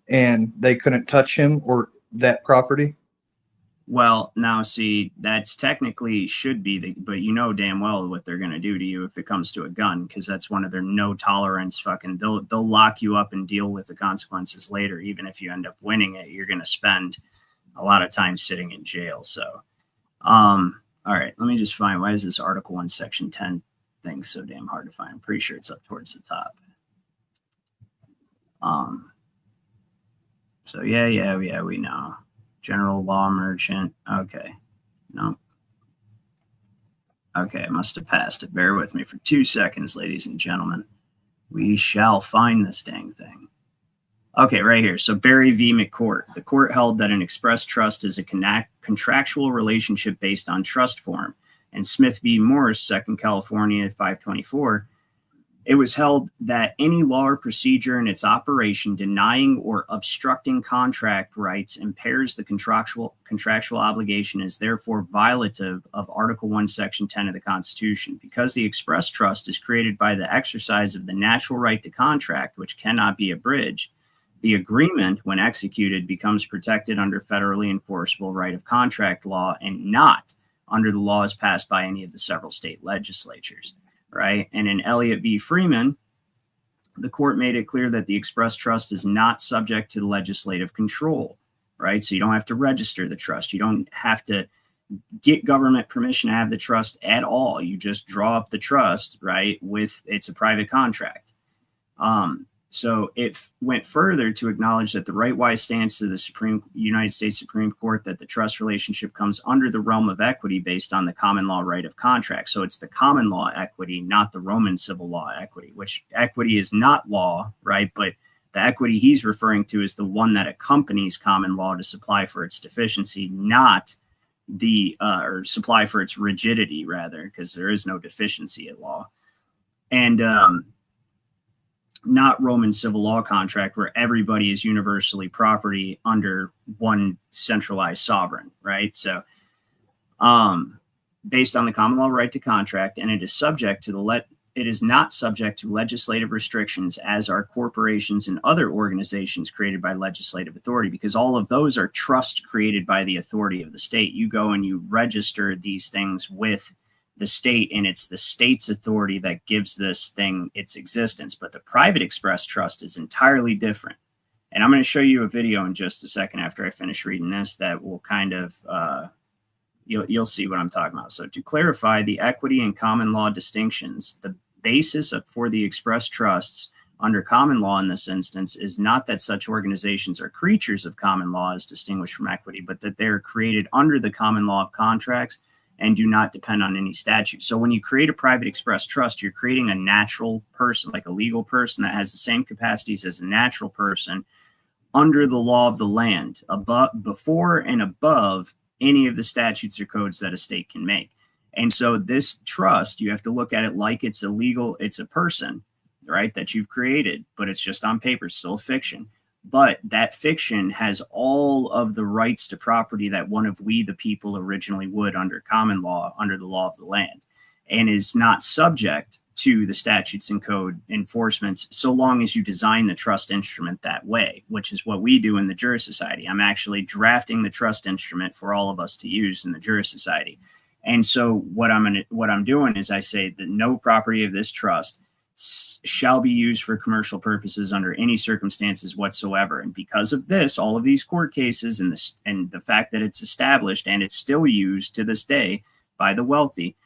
and they couldn't touch him or that property? Well, now see, that's technically should be but you know damn well what they're going to do to you if it comes to a gun, because that's one of their no tolerance fucking, they'll lock you up and deal with the consequences later. Even if you end up winning it, you're going to spend a lot of time sitting in jail. So, all right, let me just find, why is this Article 1, Section 10 thing so damn hard to find? I'm pretty sure it's up towards the top. So yeah, we know. General law merchant. Okay. No. Okay, I must have passed it. Bear with me for 2 seconds, ladies and gentlemen. We shall find this dang thing. Okay, right here. So Barry v. McCourt. The court held that an express trust is a contractual relationship based on trust form. And Smith v. Morse, 2nd California, 524, it was held that any law or procedure in its operation denying or obstructing contract rights impairs the contractual obligation, is therefore violative of Article 1, Section 10 of the Constitution. Because the express trust is created by the exercise of the natural right to contract, which cannot be abridged, the agreement, when executed, becomes protected under federally enforceable right of contract law and not under the laws passed by any of the several state legislatures. Right. And in Elliott v. Freeman, the court made it clear that the express trust is not subject to the legislative control. Right. So you don't have to register the trust. You don't have to get government permission to have the trust at all. You just draw up the trust. Right. It's a private contract. So it went further to acknowledge that the right-wise stance of the United States Supreme Court that the trust relationship comes under the realm of equity based on the common law right of contract. So it's the common law equity, not the Roman civil law equity, which equity is not law, right? But the equity he's referring to is the one that accompanies common law to supply for its deficiency, not or supply for its rigidity, rather, because there is no deficiency in law. And not Roman civil law contract where everybody is universally property under one centralized sovereign, right? So based on the common law right to contract, and it is subject to it is not subject to legislative restrictions, as are corporations and other organizations created by legislative authority, because all of those are trusts created by the authority of the state. You go and you register these things with the state, and it's the state's authority that gives this thing its existence. But the private express trust is entirely different. And I'm going to show you a video in just a second after I finish reading this that will kind of, you'll see what I'm talking about. So to clarify the equity and common law distinctions, the basis for the express trusts under common law in this instance is not that such organizations are creatures of common law as distinguished from equity, but that they're created under the common law of contracts and do not depend on any statute. So when you create a private express trust, you're creating a natural person, like a legal person that has the same capacities as a natural person under the law of the land, before and above any of the statutes or codes that a state can make. And so this trust, you have to look at it like it's it's a person, right, that you've created, but it's just on paper, still a fiction. But that fiction has all of the rights to property that one of we, the people, originally would under common law, under the law of the land, and is not subject to the statutes and code enforcements so long as you design the trust instrument that way, which is what we do in the Jurist Society. I'm actually drafting the trust instrument for all of us to use in the Jurist Society. And so what I'm doing is I say that no property of this trust shall be used for commercial purposes under any circumstances whatsoever. And because of this, all of these court cases and the fact that it's established and it's still used to this day by the wealthy,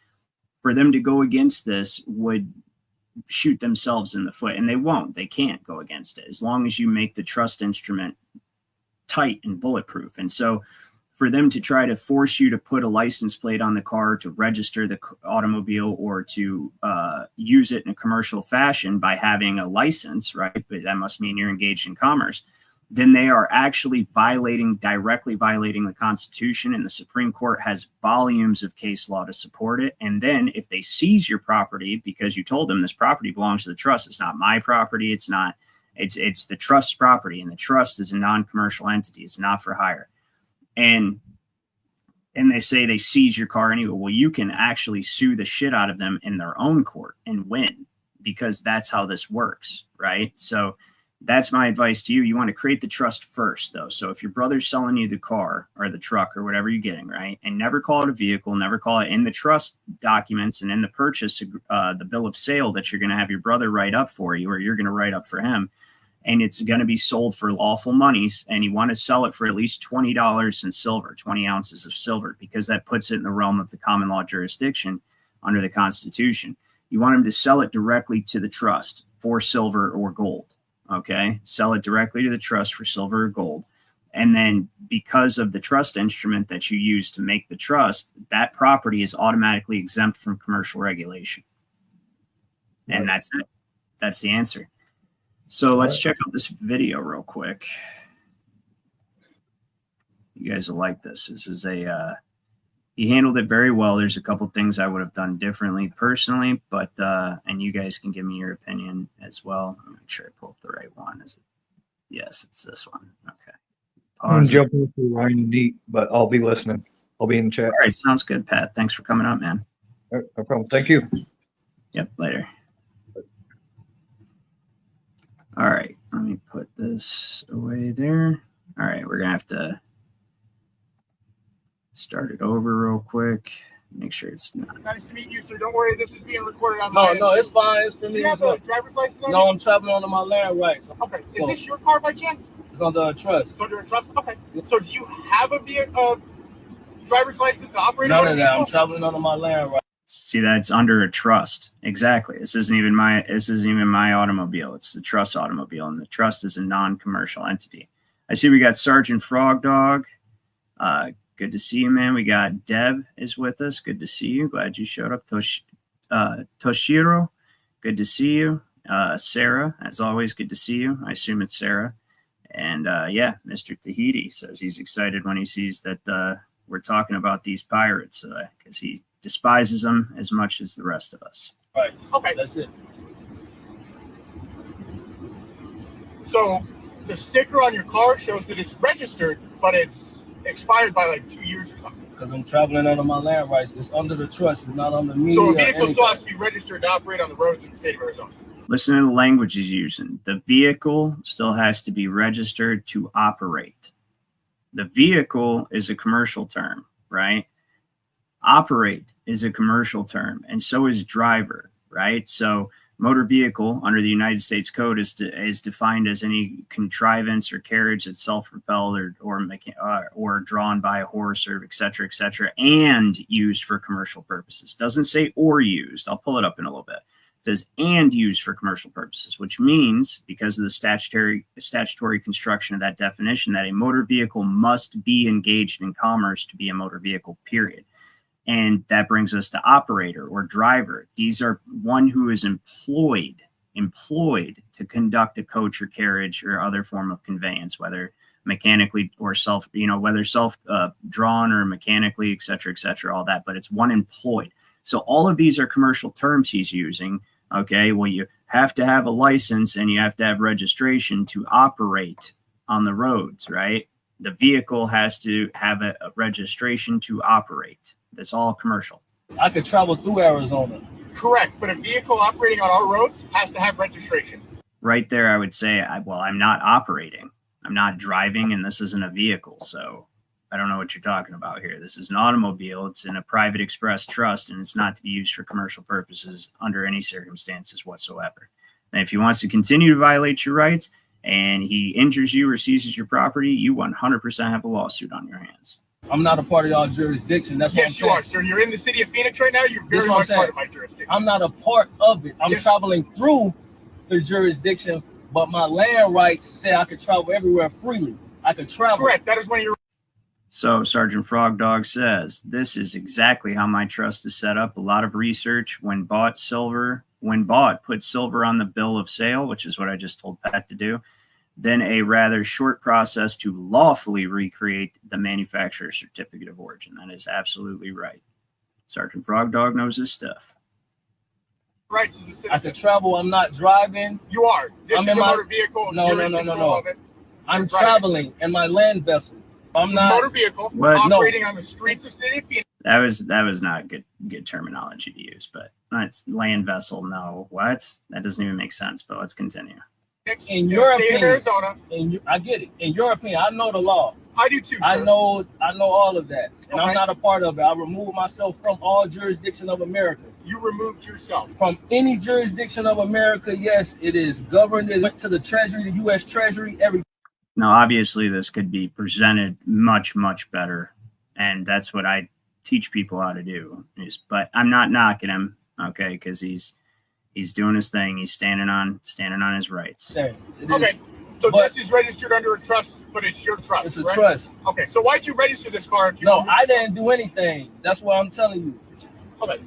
for them to go against this would shoot themselves in the foot, and they won't. They can't go against it as long as you make the trust instrument tight and bulletproof. And so for them to try to force you to put a license plate on the car, to register the automobile, or to use it in a commercial fashion by having a license, right? But that must mean you're engaged in commerce. Then they are actually directly violating the Constitution, and the Supreme Court has volumes of case law to support it. And then if they seize your property because you told them this property belongs to the trust, it's not my property, it's the trust's property, and the trust is a non-commercial entity, it's not for hire. And they say they seize your car anyway. Well, you can actually sue the shit out of them in their own court and win, because that's how this works, right? So that's my advice to you. You want to create the trust first, though. So if your brother's selling you the car or the truck or whatever you're getting, right, and never call it a vehicle, never call it in the trust documents and in the purchase, the bill of sale that you're going to have your brother write up for you, or you're going to write up for him, and it's going to be sold for lawful monies, and you want to sell it for at least $20 in silver, 20 ounces of silver, because that puts it in the realm of the common law jurisdiction under the Constitution. You want him to sell it directly to the trust for silver or gold. Okay, sell it directly to the trust for silver or gold. And then because of the trust instrument that you use to make the trust, that property is automatically exempt from commercial regulation. And that's it. That's the answer. So let's check out this video real quick. You guys will like this. This is he handled it very well. There's a couple things I would have done differently personally, but and you guys can give me your opinion as well. Let me make sure I pull up the right one. Is it? Yes, it's this one. Okay. I'm jumping through Ryan and Deep, but I'll be listening. I'll be in the chat. All right, sounds good, Pat. Thanks for coming up, man. All right, no problem. Thank you. Yep, later. All right, let me put this away there. All right, we're gonna have to start it over real quick. Make sure it's not. Nice to meet you, sir. Don't worry, this is being recorded on No, it's fine. It's for me. Do you have a driver's license? No, I'm traveling under my land rights. Okay. Is this your car by chance? It's under a trust. It's under a trust? Okay. So do you have a vehicle, driver's license to operate? None of that. I'm traveling under my land rights. See, that's under a trust. Exactly. This isn't even my automobile. It's the trust automobile, and the trust is a non-commercial entity. I see we got Sergeant Frog Dog. Good to see you, man. We got Deb is with us. Good to see you. Glad you showed up. Toshiro, good to see you. Sarah, as always, good to see you. I assume it's Sarah. And yeah, Mr. Tahiti says he's excited when he sees that we're talking about these pirates because he despises them as much as the rest of us. Right. Okay. That's it. So the sticker on your car shows that it's registered, but it's expired by like 2 years or something. Because I'm traveling under my land rights. It's under the trust. It's not under me. So a vehicle still has to be registered to operate on the roads in the state of Arizona. Listen to the language he's using. The vehicle still has to be registered to operate. The vehicle is a commercial term, right? Operate is a commercial term, and so is driver, right? So motor vehicle under the United States Code is defined as any contrivance or carriage that's self-propelled or drawn by a horse, or et cetera, and used for commercial purposes. Doesn't say or used. I'll pull it up in a little bit. It says and used for commercial purposes, which means, because of the statutory construction of that definition, that a motor vehicle must be engaged in commerce to be a motor vehicle, period. And that brings us to operator or driver. These are one who is employed to conduct a coach or carriage or other form of conveyance, whether mechanically or whether drawn or mechanically, et cetera, all that. But it's one employed. So all of these are commercial terms he's using. Okay, well, you have to have a license and you have to have registration to operate on the roads, right? The vehicle has to have a registration to operate. That's all commercial. I could travel through Arizona. Correct, but a vehicle operating on our roads has to have registration. Right there, I would say, I'm not operating. I'm not driving, and this isn't a vehicle. So I don't know what you're talking about here. This is an automobile. It's in a private express trust, and it's not to be used for commercial purposes under any circumstances whatsoever. And if he wants to continue to violate your rights and he injures you or seizes your property, you 100% have a lawsuit on your hands. I'm not a part of y'all jurisdiction. That's what I'm Yes, saying. you are, sir. You're in the city of Phoenix right now. You're very much part of my jurisdiction. I'm not a part of it. I'm Yes. traveling through the jurisdiction, but my land rights say I could travel everywhere freely. I could travel. Correct. That is one of your. So Sergeant Frog Dog says, this is exactly how my trust is set up. A lot of research. When bought, put silver on the bill of sale, which is what I just told Pat to do. Then a rather short process to lawfully recreate the manufacturer's certificate of origin. That is absolutely right. Sergeant Frog Dog knows his stuff. Rights as a citizen. I could travel. I'm not driving. You are. This I'm is in a my- motor vehicle. No, You're no, in no, no, control no. of it. I'm You're driving. traveling in my land vessel. I'm not. Motor vehicle What? operating on the streets of city of Phoenix. That was not good terminology to use, but that's land vessel. No, what? That doesn't even make sense, but let's continue. In your state opinion, of Arizona. I get it. In your opinion, I know the law. I do too, sir. I know all of that, and Okay. I'm not a part of it. I remove myself from all jurisdiction of America. You removed yourself. From any jurisdiction of America, yes, it is governed. It went to the Treasury, the U.S. Treasury, every. Now, obviously, this could be presented much, much better, and that's what I teach people how to do. But I'm not knocking him, okay, because he's doing his thing. He's standing on his rights. It is- Okay, so but- this is registered under a trust, but it's your trust, It's a right? trust. Okay, so why'd you register this car if you No, don't- I didn't do anything. That's what I'm telling you. Okay.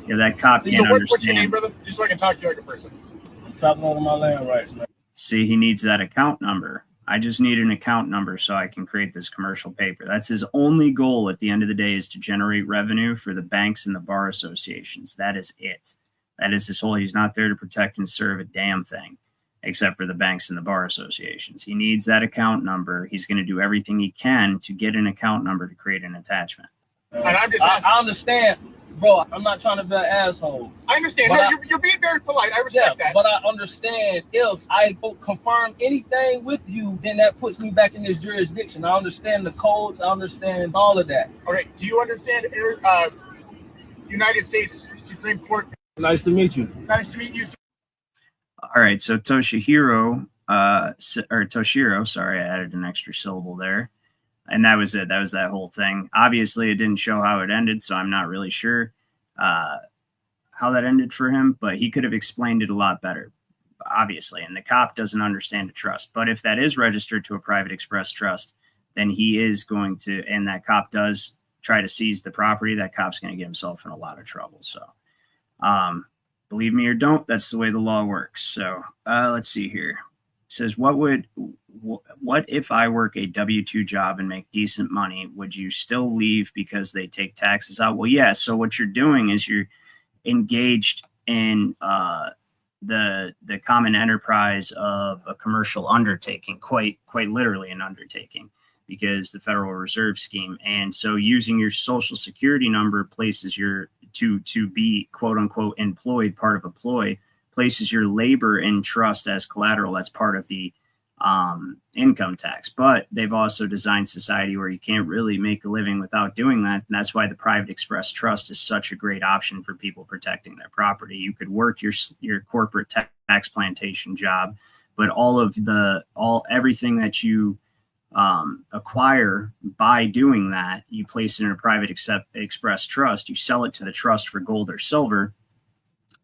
Yeah, that cop So can't what's your name, understand. brother? Just so I can talk to you like a person. I'm traveling over my land rights, man. See, he needs that account number. I just need an account number so I can create this commercial paper. That's his only goal at the end of the day, is to generate revenue for the banks and the bar associations. That is it. That is his whole. He's not there to protect and serve a damn thing, except for the banks and the bar associations. He needs that account number. He's going to do everything he can to get an account number to create an attachment. And I'm just asking. I understand, bro. I'm not trying to be an asshole. I understand. But No, you're being very polite. I Yeah, respect that. but I understand if I don't confirm anything with you, then that puts me back in this jurisdiction. I understand the codes. I understand all of that. Okay, do you understand United States Supreme Court? Nice to meet you. Nice to meet you, sir. All right, so Toshiro, sorry, I added an extra syllable there. And that was it. That was that whole thing. Obviously, it didn't show how it ended, so I'm not really sure how that ended for him, but he could have explained it a lot better, obviously. And the cop doesn't understand a trust. But if that is registered to a private express trust, then he is going to, and that cop does try to seize the property, that cop's going to get himself in a lot of trouble. So believe me or don't, that's the way the law works. So let's see here. It says, what if I work a W-2 job and make decent money? Would you still leave because they take taxes out? Well, yeah. So what you're doing is you're engaged in the common enterprise of a commercial undertaking, quite literally an undertaking, because the Federal Reserve scheme. And so using your social security number places your to be quote unquote employed, part of a ploy, places your labor in trust as collateral. That's part of the income tax. But they've also designed society where you can't really make a living without doing that. And that's why the private express trust is such a great option for people protecting their property. You could work your corporate tax plantation job, but everything that you acquire by doing that, you place it in a private express trust. You sell it to the trust for gold or silver,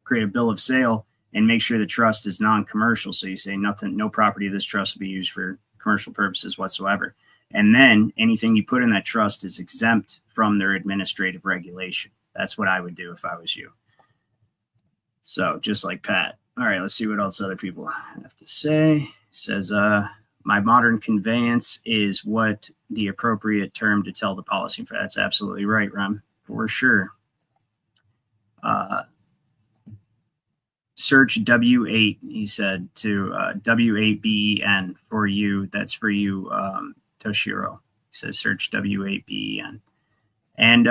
create a bill of sale, and make sure the trust is non-commercial. So you say no property of this trust will be used for commercial purposes whatsoever. And then anything you put in that trust is exempt from their administrative regulation. That's what I would do if I was you. So just like Pat. All right, let's see what else other people have to say. It says, my modern conveyance is what the appropriate term to tell the policy for. That's absolutely right, Rem, for sure. Search W8, he said, to W8BEN for you. That's for you, Toshiro. He says search W8BEN. And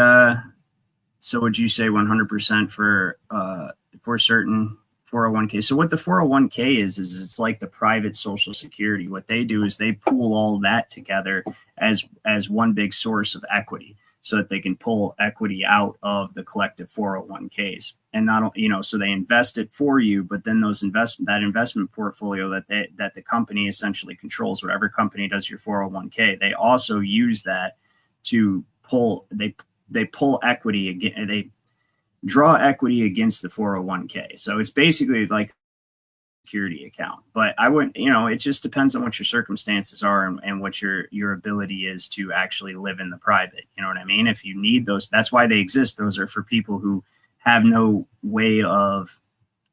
so would you say 100% for certain 401k? So what the 401k is it's like the private Social Security. What they do is they pool all that together as one big source of equity, so that they can pull equity out of the collective 401ks. And not, so they invest it for you, but then that investment portfolio that the company essentially controls, whatever company does your 401k, they also use that to pull, they pull equity again, they draw equity against the 401k. So it's basically like a security account. But I wouldn't, it just depends on what your circumstances are and what your ability is to actually live in the private. You know what I mean? If you need those, that's why they exist. Those are for people who have no way of.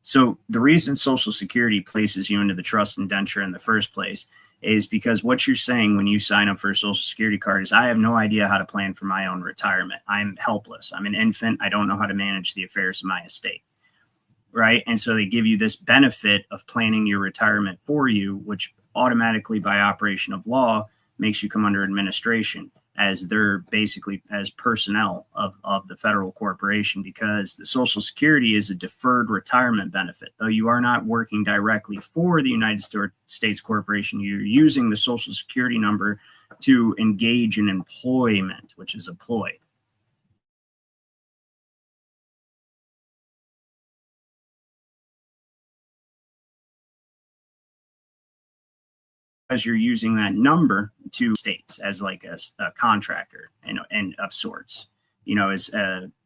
So the reason Social Security places you into the trust indenture in the first place is because what you're saying when you sign up for a Social Security card is, I have no idea how to plan for my own retirement. I'm helpless. I'm an infant. I don't know how to manage the affairs of my estate. Right. And so they give you this benefit of planning your retirement for you, which automatically by operation of law makes you come under administration, as they're basically as personnel of the federal corporation, because the Social Security is a deferred retirement benefit. Though you are not working directly for the United States corporation, you're using the Social Security number to engage in employment, which is a ploy. As you're using that number to states as like a contractor and of sorts,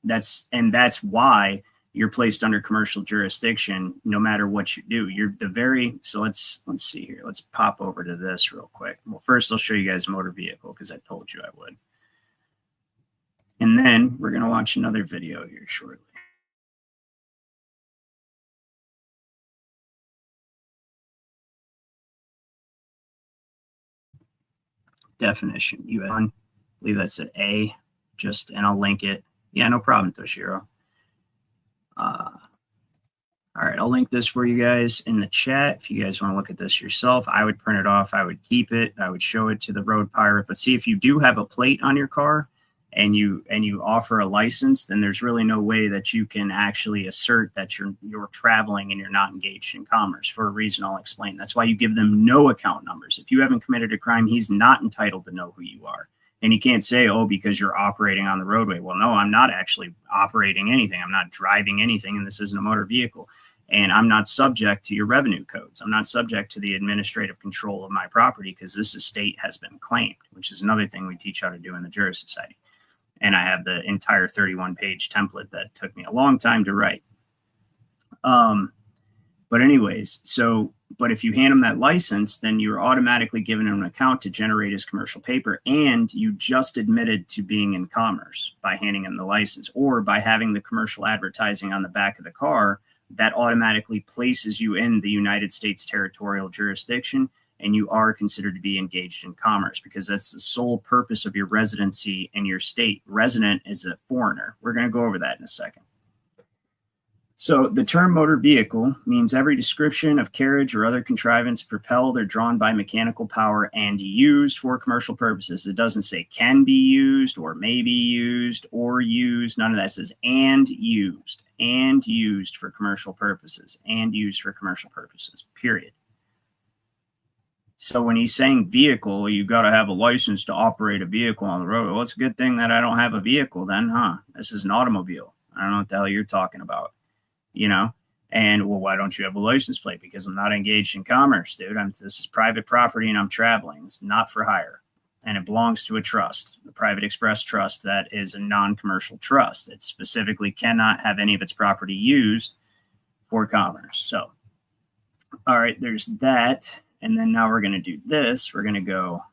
that's why you're placed under commercial jurisdiction no matter what you do. So let's see here. Let's pop over to this real quick. Well, first I'll show you guys motor vehicle because I told you I would. And then we're going to watch another video here shortly. Definition. I believe that's an A, and I'll link it. Yeah, no problem, Toshiro. All right, I'll link this for you guys in the chat. If you guys want to look at this yourself, I would print it off. I would keep it. I would show it to the road pirate. But see, if you do have a plate on your car and you offer a license, then there's really no way that you can actually assert that you're traveling and you're not engaged in commerce, for a reason I'll explain. That's why you give them no account numbers. If you haven't committed a crime, he's not entitled to know who you are. And you can't say, oh, because you're operating on the roadway. Well, no, I'm not actually operating anything. I'm not driving anything, and this isn't a motor vehicle. And I'm not subject to your revenue codes. I'm not subject to the administrative control of my property because this estate has been claimed, which is another thing we teach how to do in the Jurist Society. And I have the entire 31-page template that took me a long time to write. But anyways, but if you hand him that license, then you're automatically given him an account to generate his commercial paper, and you just admitted to being in commerce by handing him the license, or by having the commercial advertising on the back of the car. That automatically places you in the United States territorial jurisdiction, and you are considered to be engaged in commerce, because that's the sole purpose of your residency in your state. Resident is a foreigner. We're going to go over that in a second. So the term motor vehicle means every description of carriage or other contrivance propelled or drawn by mechanical power and used for commercial purposes. It doesn't say can be used or may be used or used. None of that. It says and used for commercial purposes, and used for commercial purposes, period. So when he's saying vehicle, you got to have a license to operate a vehicle on the road. Well, it's a good thing that I don't have a vehicle then, huh? This is an automobile. I don't know what the hell you're talking about, you know? And, well, why don't you have a license plate? Because I'm not engaged in commerce, dude. This is private property and I'm traveling. It's not for hire. And it belongs to a trust, the Private Express Trust, that is a non-commercial trust. It specifically cannot have any of its property used for commerce. So, all right, there's that. And then now we're going to do this. We're going to go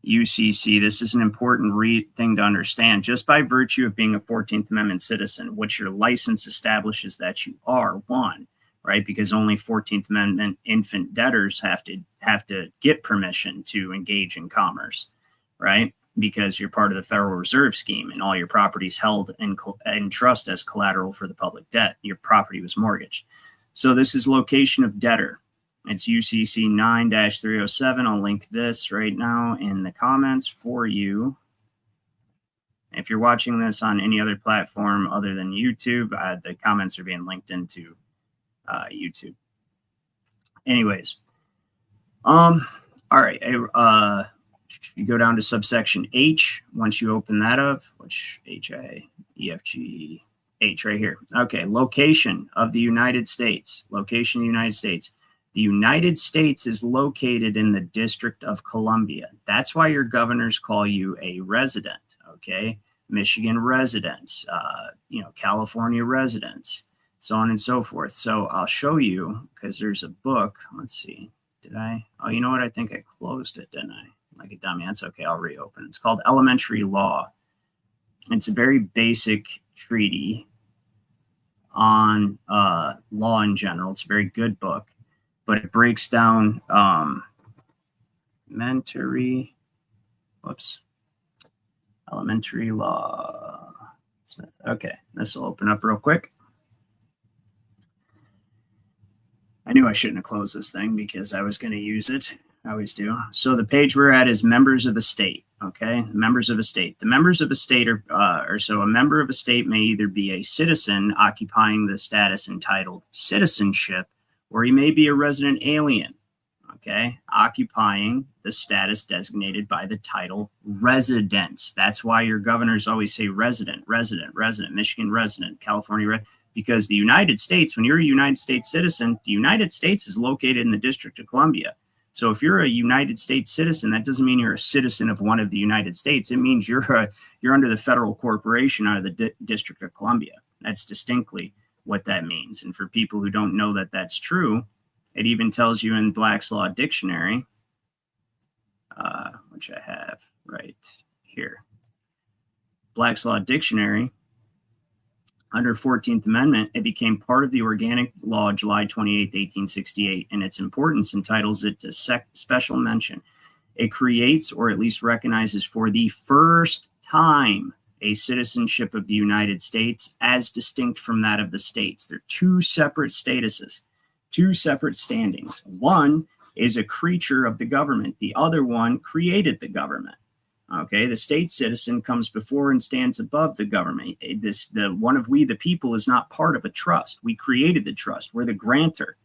UCC. This is an important thing to understand. Just by virtue of being a 14th Amendment citizen, which your license establishes that you are one, right? Because only 14th Amendment infant debtors have to get permission to engage in commerce, right? Because you're part of the Federal Reserve Scheme and all your property is held in trust as collateral for the public debt. Your property was mortgaged. So this is location of debtor. It's UCC 9-307. I'll link this right now in the comments for you. If you're watching this on any other platform other than YouTube, the comments are being linked into YouTube. Anyways, all right. You go down to subsection H. Once you open that up, which H-I-E-F-G H right here. Okay, location of the United States. Location of the United States. The United States is located in the District of Columbia. That's why your governors call you a resident, okay? Michigan residents, California residents, so on and so forth. So I'll show you, because there's a book. Let's see. Did I? Oh, you know what? I think I closed it, didn't I? Like a dummy. That's okay. I'll reopen. It's called Elementary Law. It's a very basic treaty on law in general. It's a very good book. But it breaks down elementary law. Okay, this will open up real quick. I knew I shouldn't have closed this thing because I was going to use it. I always do. So the page we're at is members of a state. Okay, members of a state. The members of a state so a member of a state may either be a citizen occupying the status entitled citizenship, or he may be a resident alien, okay, occupying the status designated by the title residence. That's why your governors always say resident, resident, resident, Michigan resident, California because the United States, when you're a United States citizen, the United States is located in the District of Columbia. So if you're a United States citizen, that doesn't mean you're a citizen of one of the United States. It means you're under the federal corporation out of the District of Columbia. That's distinctly what that means. And for people who don't know that that's true, it even tells you in Black's Law Dictionary, which I have right here. Black's Law Dictionary, under 14th Amendment, it became part of the Organic Law July 28, 1868, and its importance entitles it to special mention. It creates, or at least recognizes for the first time, a citizenship of the United States as distinct from that of the states. They're two separate statuses, two separate standings. One is a creature of the government. The other one created the government. Okay, the state citizen comes before and stands above the government. We the people is not part of a trust. We created the trust. We're the grantor.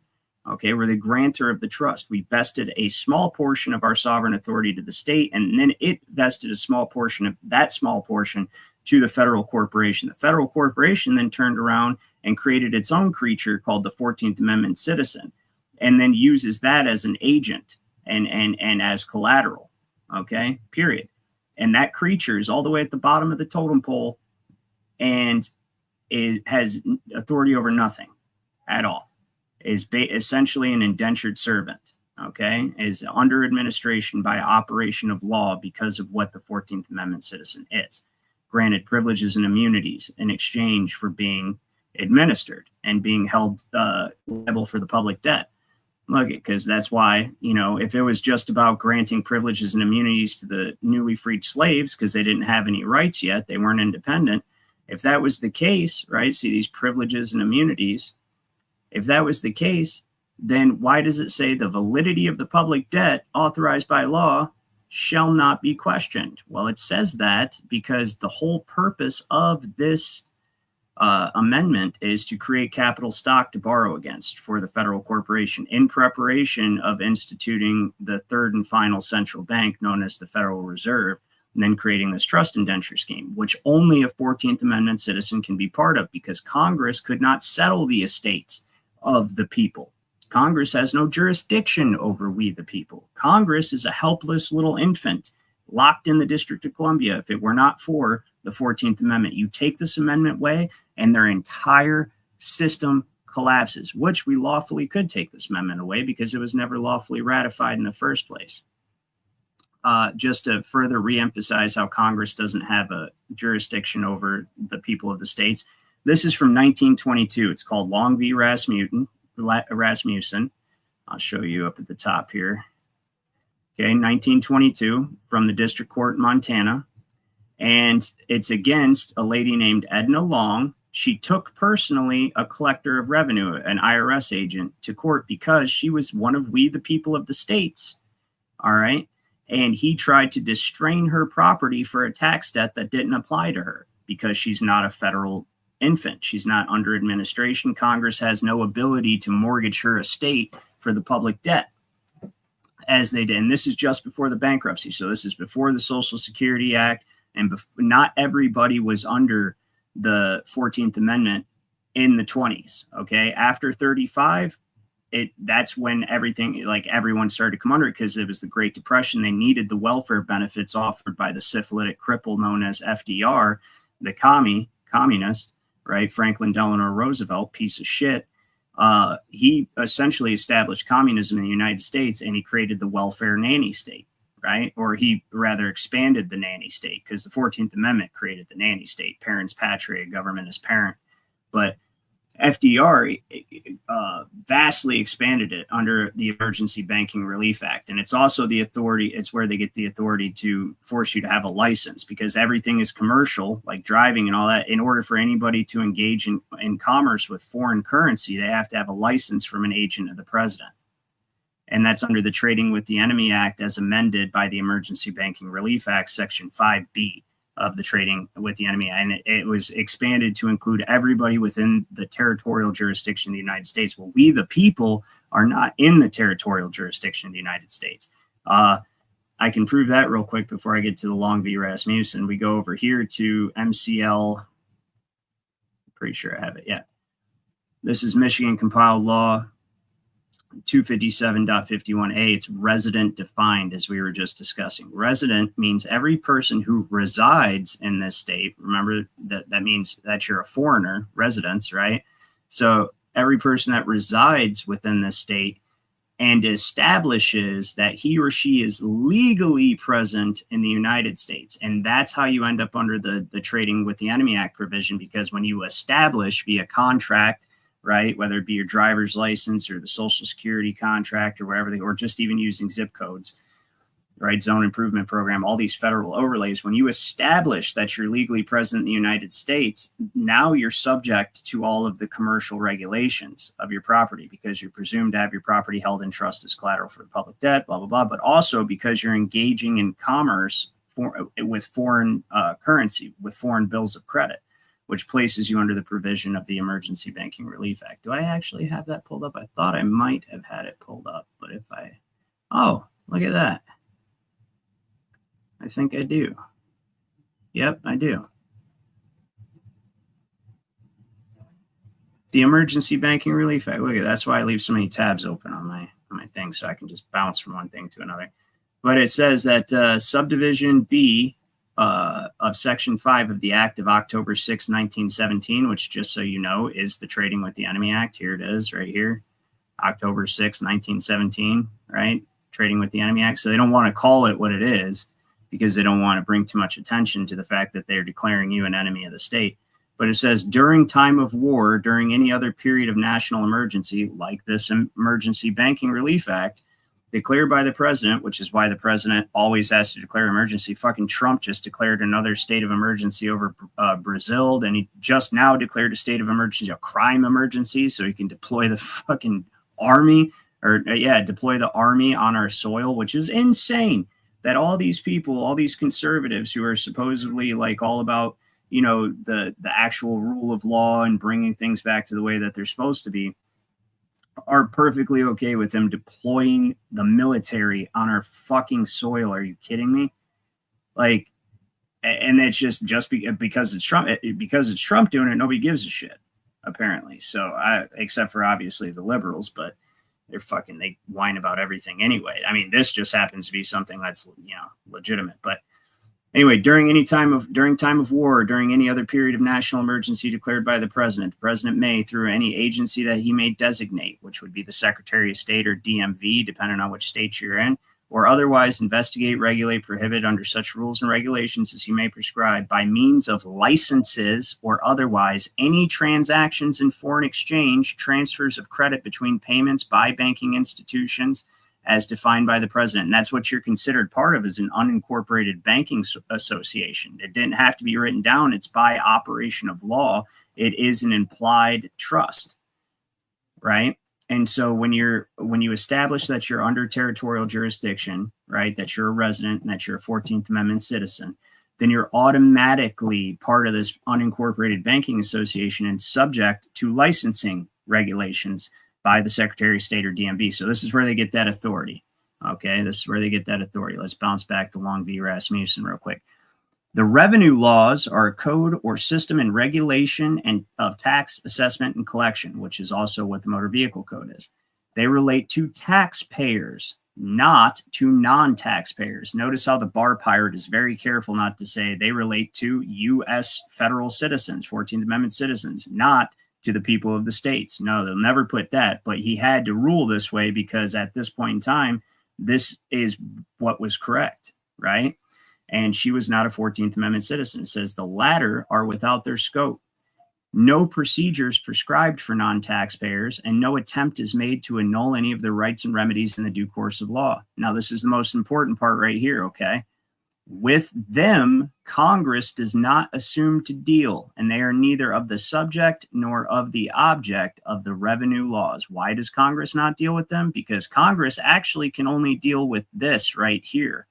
Okay, we're the grantor of the trust. We vested a small portion of our sovereign authority to the state, and then it vested a small portion of that small portion to the federal corporation. The federal corporation then turned around and created its own creature called the 14th Amendment citizen, and then uses that as an agent and as collateral. Okay, period. And that creature is all the way at the bottom of the totem pole and has authority over nothing at all. Is essentially an indentured servant, okay, is under administration by operation of law because of what the 14th Amendment citizen is. Granted privileges and immunities in exchange for being administered and being held liable for the public debt. Look, because that's why, if it was just about granting privileges and immunities to the newly freed slaves because they didn't have any rights yet, they weren't independent. If that was the case, right, see these privileges and immunities, if that was the case, then why does it say the validity of the public debt authorized by law shall not be questioned? Well, it says that because the whole purpose of this amendment is to create capital stock to borrow against for the federal corporation in preparation of instituting the third and final central bank known as the Federal Reserve, and then creating this trust indenture scheme, which only a 14th Amendment citizen can be part of because Congress could not settle the estates of the people. Congress has no jurisdiction over we the people. Congress is a helpless little infant locked in the District of Columbia if it were not for the 14th Amendment. You take this amendment away and their entire system collapses, which we lawfully could take this amendment away because it was never lawfully ratified in the first place. Just to further reemphasize how Congress doesn't have a jurisdiction over the people of the states. This is from 1922. It's called Long v. Rasmussen. I'll show you up at the top here. Okay, 1922 from the District Court in Montana. And it's against a lady named Edna Long. She took personally a collector of revenue, an IRS agent, to court because she was one of we the people of the states. All right. And he tried to distrain her property for a tax debt that didn't apply to her because she's not a federal infant. She's not under administration. Congress has no ability to mortgage her estate for the public debt as they did. And this is just before the bankruptcy. So this is before the Social Security Act. And not everybody was under the 14th Amendment in the 20s. Okay. After 35, that's when everything, like everyone started to come under it because it was the Great Depression. They needed the welfare benefits offered by the syphilitic cripple known as FDR, the communist, right? Franklin Delano Roosevelt, piece of shit. He essentially established communism in the United States and he created the welfare nanny state, right? Or he rather expanded the nanny state because the 14th Amendment created the nanny state, parens patria, government as parent. But FDR vastly expanded it under the Emergency Banking Relief Act. And it's also the authority, it's where they get the authority to force you to have a license because everything is commercial, like driving and all that. In order for anybody to engage in commerce with foreign currency, they have to have a license from an agent of the president. And that's under the Trading with the Enemy Act as amended by the Emergency Banking Relief Act, Section 5B. Of the Trading with the Enemy. And it was expanded to include everybody within the territorial jurisdiction of the United States. Well, we, the people, are not in the territorial jurisdiction of the United States. I can prove that real quick before I get to the Long v. Rasmussen. We go over here to MCL. I'm pretty sure I have it. Yeah. This is Michigan compiled law 257.51a. It's resident defined, as we were just discussing. Resident means every person who resides in this state. Remember that means that you're a foreigner, residents, right? So every person that resides within this state and establishes that he or she is legally present in the United States. And that's how you end up under the Trading with the Enemy Act provision, because when you establish via contract, right, whether it be your driver's license or the Social Security contract or wherever or just even using zip codes, right, zone improvement program, all these federal overlays, when you establish that you're legally present in the United States, now you're subject to all of the commercial regulations of your property because you're presumed to have your property held in trust as collateral for the public debt, blah, blah, blah, but also because you're engaging in commerce with foreign currency, with foreign bills of credit, which places you under the provision of the Emergency Banking Relief Act. Do I actually have that pulled up? I thought I might have had it pulled up, but oh, look at that. I think I do. Yep, I do. The Emergency Banking Relief Act. Look at that's why I leave so many tabs open on my thing, so I can just bounce from one thing to another. But it says that subdivision B of Section 5 of the Act of October 6, 1917, which, just so you know, is the Trading with the Enemy Act. Here it is right here, October 6, 1917, right? Trading with the Enemy Act. So they don't want to call it what it is because they don't want to bring too much attention to the fact that they're declaring you an enemy of the state. But it says during time of war, during any other period of national emergency, like this Emergency Banking Relief Act, declared by the president, which is why the president always has to declare emergency. Fucking Trump just declared another state of emergency over Brazil. Then he just now declared a state of emergency, a crime emergency, so he can deploy the fucking army deploy the army on our soil, which is insane that all these people, all these conservatives who are supposedly like all about, you know, the actual rule of law and bringing things back to the way that they're supposed to be, are perfectly okay with them deploying the military on our fucking soil. Are you kidding me? Like, and it's just because it's Trump doing it, nobody gives a shit, apparently. So except for obviously the liberals, but they whine about everything anyway. I mean, this just happens to be something that's, you know, legitimate. But anyway, during time of war, during any other period of national emergency declared by the president may, through any agency that he may designate, which would be the Secretary of State or DMV, depending on which state you're in, or otherwise investigate, regulate, prohibit under such rules and regulations as he may prescribe, by means of licenses or otherwise, any transactions in foreign exchange, transfers of credit between payments by banking institutions as defined by the president. And that's what you're considered part of, is an unincorporated banking association. It didn't have to be written down. It's by operation of law. It is an implied trust, right? And so when you establish that you're under territorial jurisdiction, right, that you're a resident and that you're a 14th Amendment citizen, then you're automatically part of this unincorporated banking association and subject to licensing regulations by the Secretary of State or DMV. So this is where they get that authority. Okay, this is where they get that authority. Let's bounce back to Long v. Rasmussen real quick. The revenue laws are a code or system and regulation and of tax assessment and collection, which is also what the motor vehicle code is. They relate to taxpayers, not to non-taxpayers. Notice how the bar pirate is very careful not to say they relate to U.S. federal citizens, 14th Amendment citizens, not to the people of the states. No, they'll never put that, but he had to rule this way because at this point in time, this is what was correct, right? And she was not a 14th Amendment citizen. It says the latter are without their scope. No procedures prescribed for non-taxpayers, and no attempt is made to annul any of their rights and remedies in the due course of law. Now, this is the most important part right here, okay? With them, Congress does not assume to deal, and they are neither of the subject nor of the object of the revenue laws. Why does Congress not deal with them? Because Congress actually can only deal with this right here,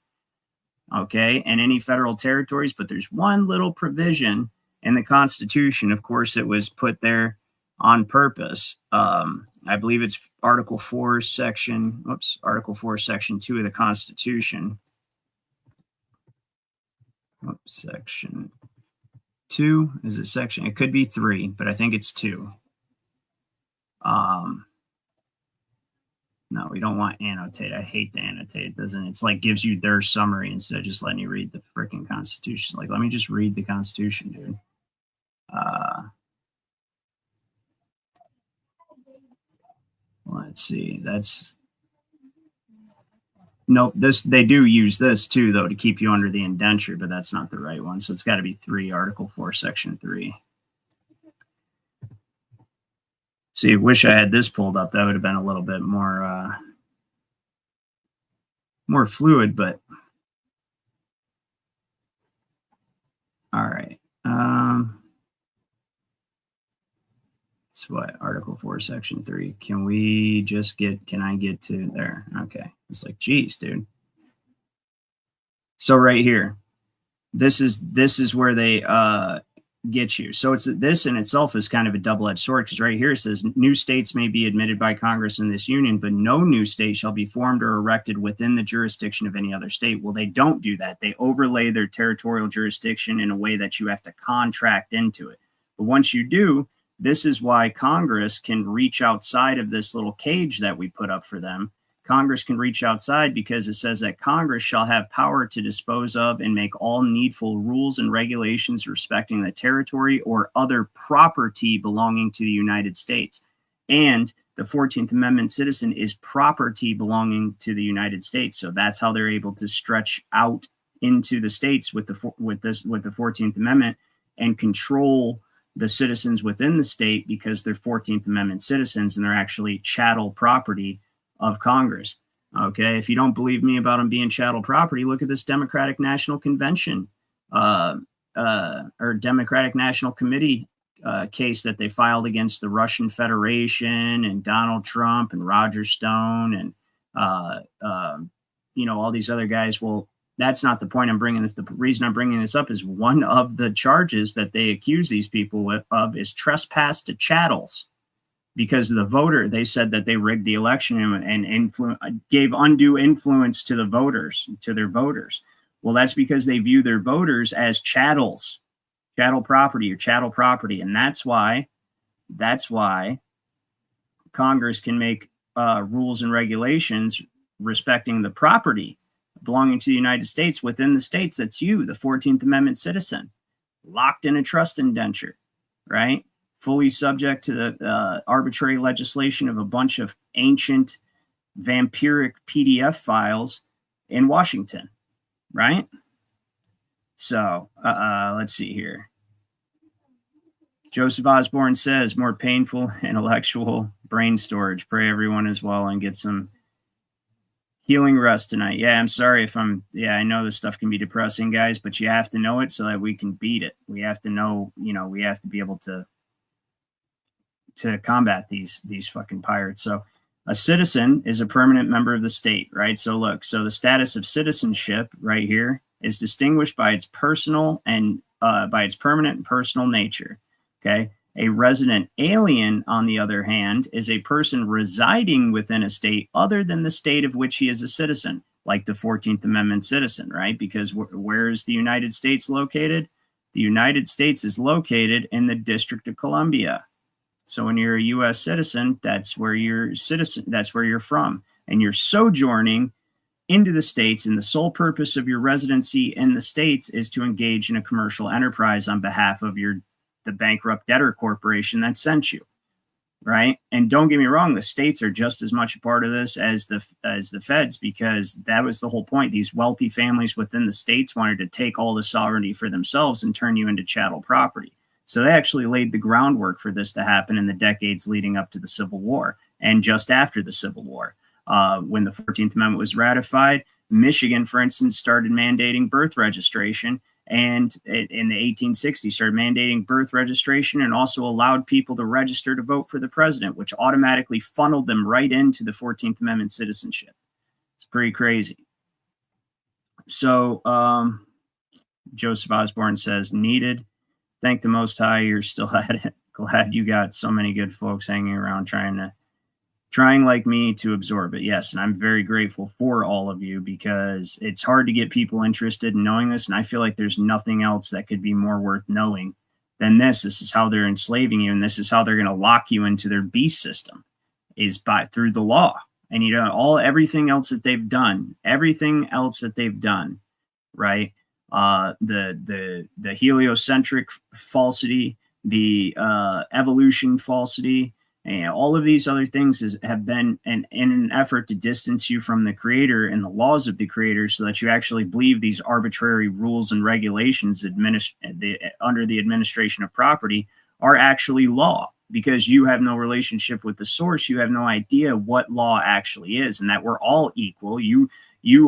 okay, and any federal territories. But there's one little provision in the Constitution. Of course, it was put there on purpose. I believe it's Article 4, Section 2 of the Constitution. Section 2. Is it section? It could be 3, but I think it's 2. No, we don't want annotate. I hate the annotate. It's like gives you their summary instead of just letting you read the freaking Constitution. Like, let me just read the Constitution, dude. Let's see. Nope. They do use this too, though, to keep you under the indenture, but that's not the right one. So it's got to be 3, Article 4, Section 3. See, wish I had this pulled up. That would have been a little bit more fluid, but all right. It's what? Article 4, Section 3. Can I get to there? Okay. It's like, geez, dude. So right here, this is where they get you. So this in itself is kind of a double-edged sword, because right here it says new states may be admitted by Congress in this union, but no new state shall be formed or erected within the jurisdiction of any other state. Well, they don't do that. They overlay their territorial jurisdiction in a way that you have to contract into it. But once you do, this is why Congress can reach outside of this little cage that we put up for them. Congress can reach outside because it says that Congress shall have power to dispose of and make all needful rules and regulations respecting the territory or other property belonging to the United States. And the 14th Amendment citizen is property belonging to the United States. So that's how they're able to stretch out into the states with the 14th Amendment and control the citizens within the state, because they're 14th Amendment citizens and they're actually chattel property of Congress. Okay, if you don't believe me about them being chattel property, look at this Democratic National Convention or Democratic National Committee case that they filed against the Russian Federation and Donald Trump and Roger Stone and all these other guys. Well, that's not the point I'm bringing this. The reason I'm bringing this up is one of the charges that they accuse these people of is trespass to chattels, because the voter, they said that they rigged the election and gave undue influence to the voters, to their voters. Well, that's because they view their voters as chattels, chattel property. And that's why Congress can make rules and regulations respecting the property belonging to the United States within the states. That's you, the 14th Amendment citizen, locked in a trust indenture, right? Fully subject to the arbitrary legislation of a bunch of ancient vampiric PDF files in Washington, right? So let's see here. Joseph Osborne says, more painful intellectual brain storage. Pray everyone as well and get some healing rest tonight. Yeah, I'm sorry if I know this stuff can be depressing, guys, but you have to know it so that we can beat it. We have to know, we have to be able to combat these fucking pirates. So a citizen is a permanent member of the state, right? So look, so the status of citizenship right here is distinguished by its personal and by its permanent and personal nature. Okay. A resident alien, on the other hand, is a person residing within a state other than the state of which he is a citizen, like the 14th Amendment citizen, right? Because where is the United States located? The United States is located in the District of Columbia. So when you're a U.S. citizen, that's where you're from. And you're sojourning into the states, and the sole purpose of your residency in the states is to engage in a commercial enterprise on behalf of the bankrupt debtor corporation that sent you, right? And don't get me wrong, the states are just as much a part of this as the feds, because that was the whole point. These wealthy families within the states wanted to take all the sovereignty for themselves and turn you into chattel property. So they actually laid the groundwork for this to happen in the decades leading up to the Civil War and just after the Civil War. When the 14th Amendment was ratified, Michigan, for instance, started mandating birth registration, and in the 1860s started mandating birth registration and also allowed people to register to vote for the president, which automatically funneled them right into the 14th Amendment citizenship. It's pretty crazy. So Joseph Osborne says, needed. Thank the Most High, you're still at it. Glad you got so many good folks hanging around trying like me to absorb it. Yes, and I'm very grateful for all of you, because it's hard to get people interested in knowing this, and I feel like there's nothing else that could be more worth knowing than this. This is how they're enslaving you, and this is how they're going to lock you into their beast system, is through the law. And everything else that they've done, right? The heliocentric falsity, the evolution falsity, and all of these other things have been in an effort to distance you from the creator and the laws of the creator, so that you actually believe these arbitrary rules and regulations under the administration of property are actually law, because you have no relationship with the source. You have no idea what law actually is, and that we're all equal. You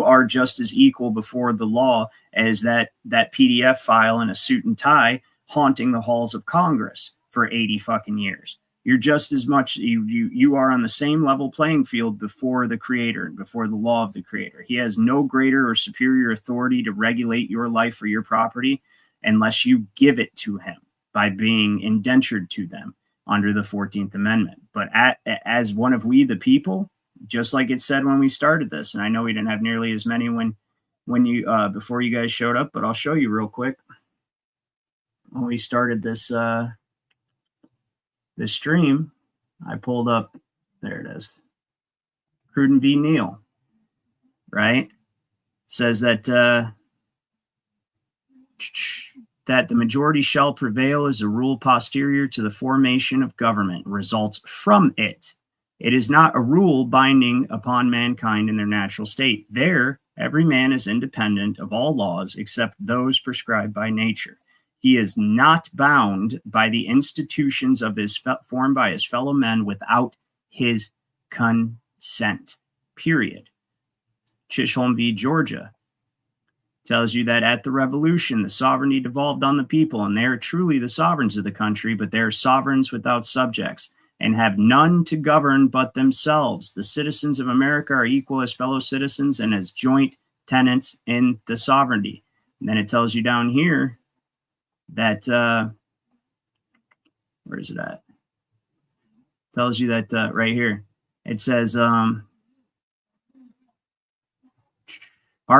are just as equal before the law as that PDF file in a suit and tie haunting the halls of Congress for 80 fucking years. You're just as much, you are on the same level playing field before the creator and before the law of the creator. He has no greater or superior authority to regulate your life or your property unless you give it to him by being indentured to them under the 14th Amendment. But as one of we the people, just like it said when we started this, and I know we didn't have nearly as many when you before you guys showed up, but I'll show you real quick. When we started this this stream, I pulled up, there it is, Cruden v. Neal, right? Says that that the majority shall prevail as a rule posterior to the formation of government results from it. It is not a rule binding upon mankind in their natural state. There, every man is independent of all laws except those prescribed by nature. He is not bound by the institutions of formed by his fellow men without his consent, period. Chisholm v. Georgia tells you that at the revolution, the sovereignty devolved on the people, and they are truly the sovereigns of the country, but they are sovereigns without subjects, and have none to govern but themselves. The citizens of America are equal as fellow citizens and as joint tenets in the sovereignty. And then it tells you down here that, where is it at? It tells you that right here. It says, our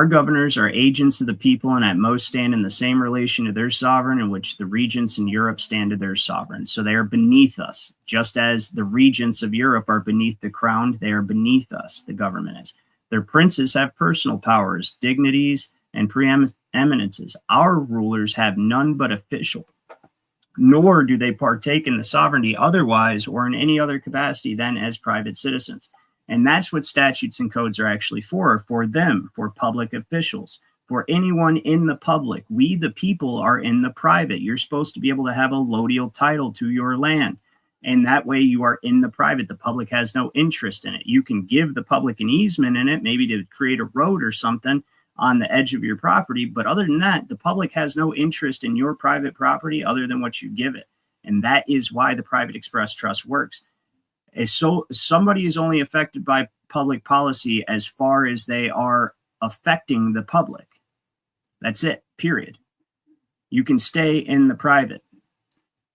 governors are agents of the people and at most stand in the same relation to their sovereign in which the regents in Europe stand to their sovereign. So they are beneath us, just as the regents of Europe are beneath the crown. They are beneath us, the government is. Their princes have personal powers, dignities, and preeminences. Our rulers have none but official, nor do they partake in the sovereignty otherwise or in any other capacity than as private citizens. And that's what statutes and codes are actually for them, for public officials, for anyone in the public. We, the people, are in the private. You're supposed to be able to have a lodial title to your land. And that way you are in the private. The public has no interest in it. You can give the public an easement in it, maybe to create a road or something on the edge of your property. But other than that, the public has no interest in your private property other than what you give it. And that is why the private express trust works. So somebody is only affected by public policy as far as they are affecting the public. That's it, period. You can stay in the private.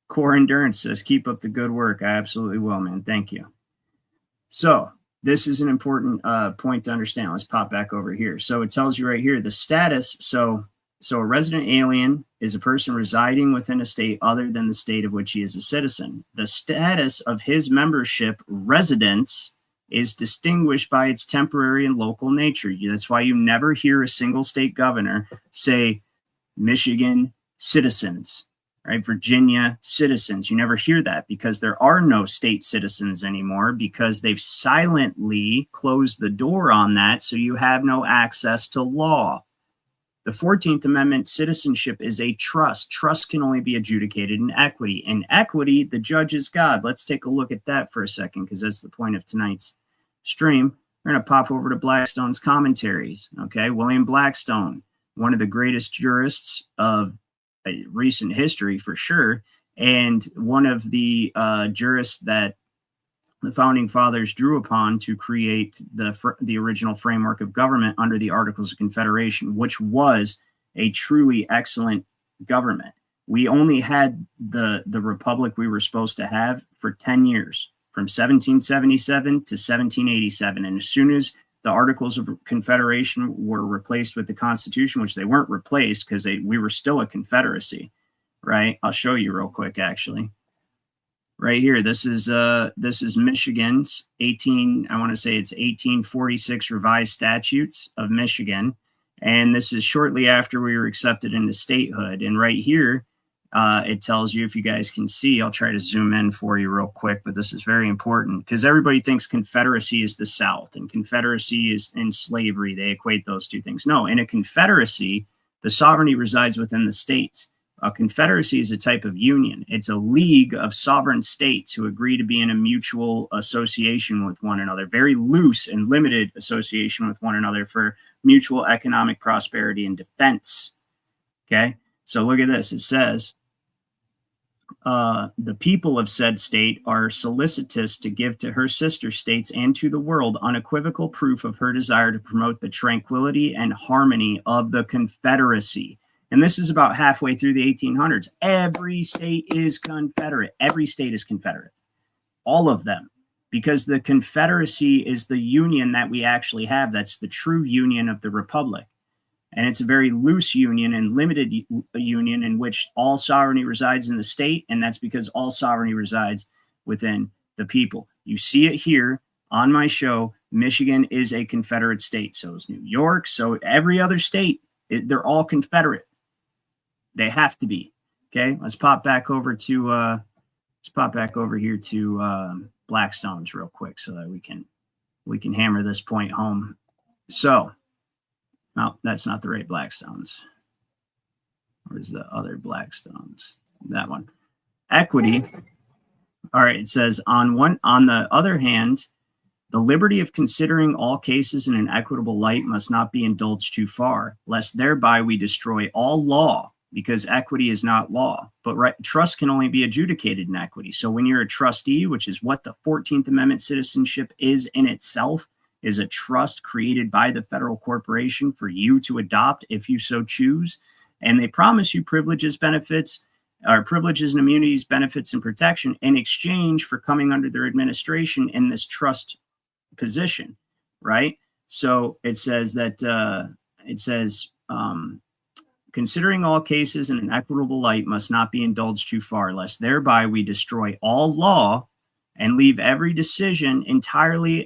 Core Endurance says, keep up the good work. I absolutely will, man. Thank you. So this is an important point to understand. Let's pop back over here. So it tells you right here, the status. So a resident alien is a person residing within a state other than the state of which he is a citizen. The status of his membership residence is distinguished by its temporary and local nature. That's why you never hear a single state governor say Michigan citizens, right? Virginia citizens. You never hear that because there are no state citizens anymore because they've silently closed the door on that. So you have no access to law. The 14th Amendment, citizenship is a trust. Trust can only be adjudicated in equity. In equity, the judge is God. Let's take a look at that for a second, because that's the point of tonight's stream. We're going to pop over to Blackstone's commentaries. Okay, William Blackstone, one of the greatest jurists of recent history for sure, and one of the jurists that the founding fathers drew upon to create the original framework of government under the Articles of Confederation, which was a truly excellent government. We only had the republic we were supposed to have for 10 years, from 1777 to 1787. And as soon as the Articles of Confederation were replaced with the Constitution, which they weren't replaced because we were still a confederacy, right? I'll show you real quick, actually. Right here, this is Michigan's 1846 revised statutes of Michigan, and this is shortly after we were accepted into statehood. And right here, it tells you, if you guys can see, I'll try to zoom in for you real quick, but this is very important because everybody thinks Confederacy is the South and Confederacy is in slavery. They equate those two things. No, in a Confederacy, the sovereignty resides within the states. A confederacy is a type of union. It's a league of sovereign states who agree to be in a mutual association with one another, very loose and limited association with one another for mutual economic prosperity and defense. Okay, so look at this. It says, the people of said state are solicitous to give to her sister states and to the world unequivocal proof of her desire to promote the tranquility and harmony of the confederacy. And this is about halfway through the 1800s. Every state is Confederate. Every state is Confederate. All of them. Because the Confederacy is the union that we actually have. That's the true union of the Republic. And it's a very loose union and limited union in which all sovereignty resides in the state. And that's because all sovereignty resides within the people. You see it here on my show. Michigan is a Confederate state. So is New York. So every other state, they're all Confederate. They have to be. Okay, let's pop back over to here to Blackstone's real quick so that we can hammer this point home. So, no, that's not the right Blackstone's. Where's the other Blackstone's? That one. Equity. All right, it says on the other hand, the liberty of considering all cases in an equitable light must not be indulged too far, lest thereby we destroy all law, because equity is not law, but trust can only be adjudicated in equity. So when you're a trustee, which is what the 14th Amendment citizenship is in itself, is a trust created by the federal corporation for you to adopt if you so choose. And they promise you privileges, benefits, or privileges and immunities, benefits, and protection in exchange for coming under their administration in this trust position, right? So it says that, considering all cases in an equitable light must not be indulged too far, lest thereby we destroy all law and leave every decision entirely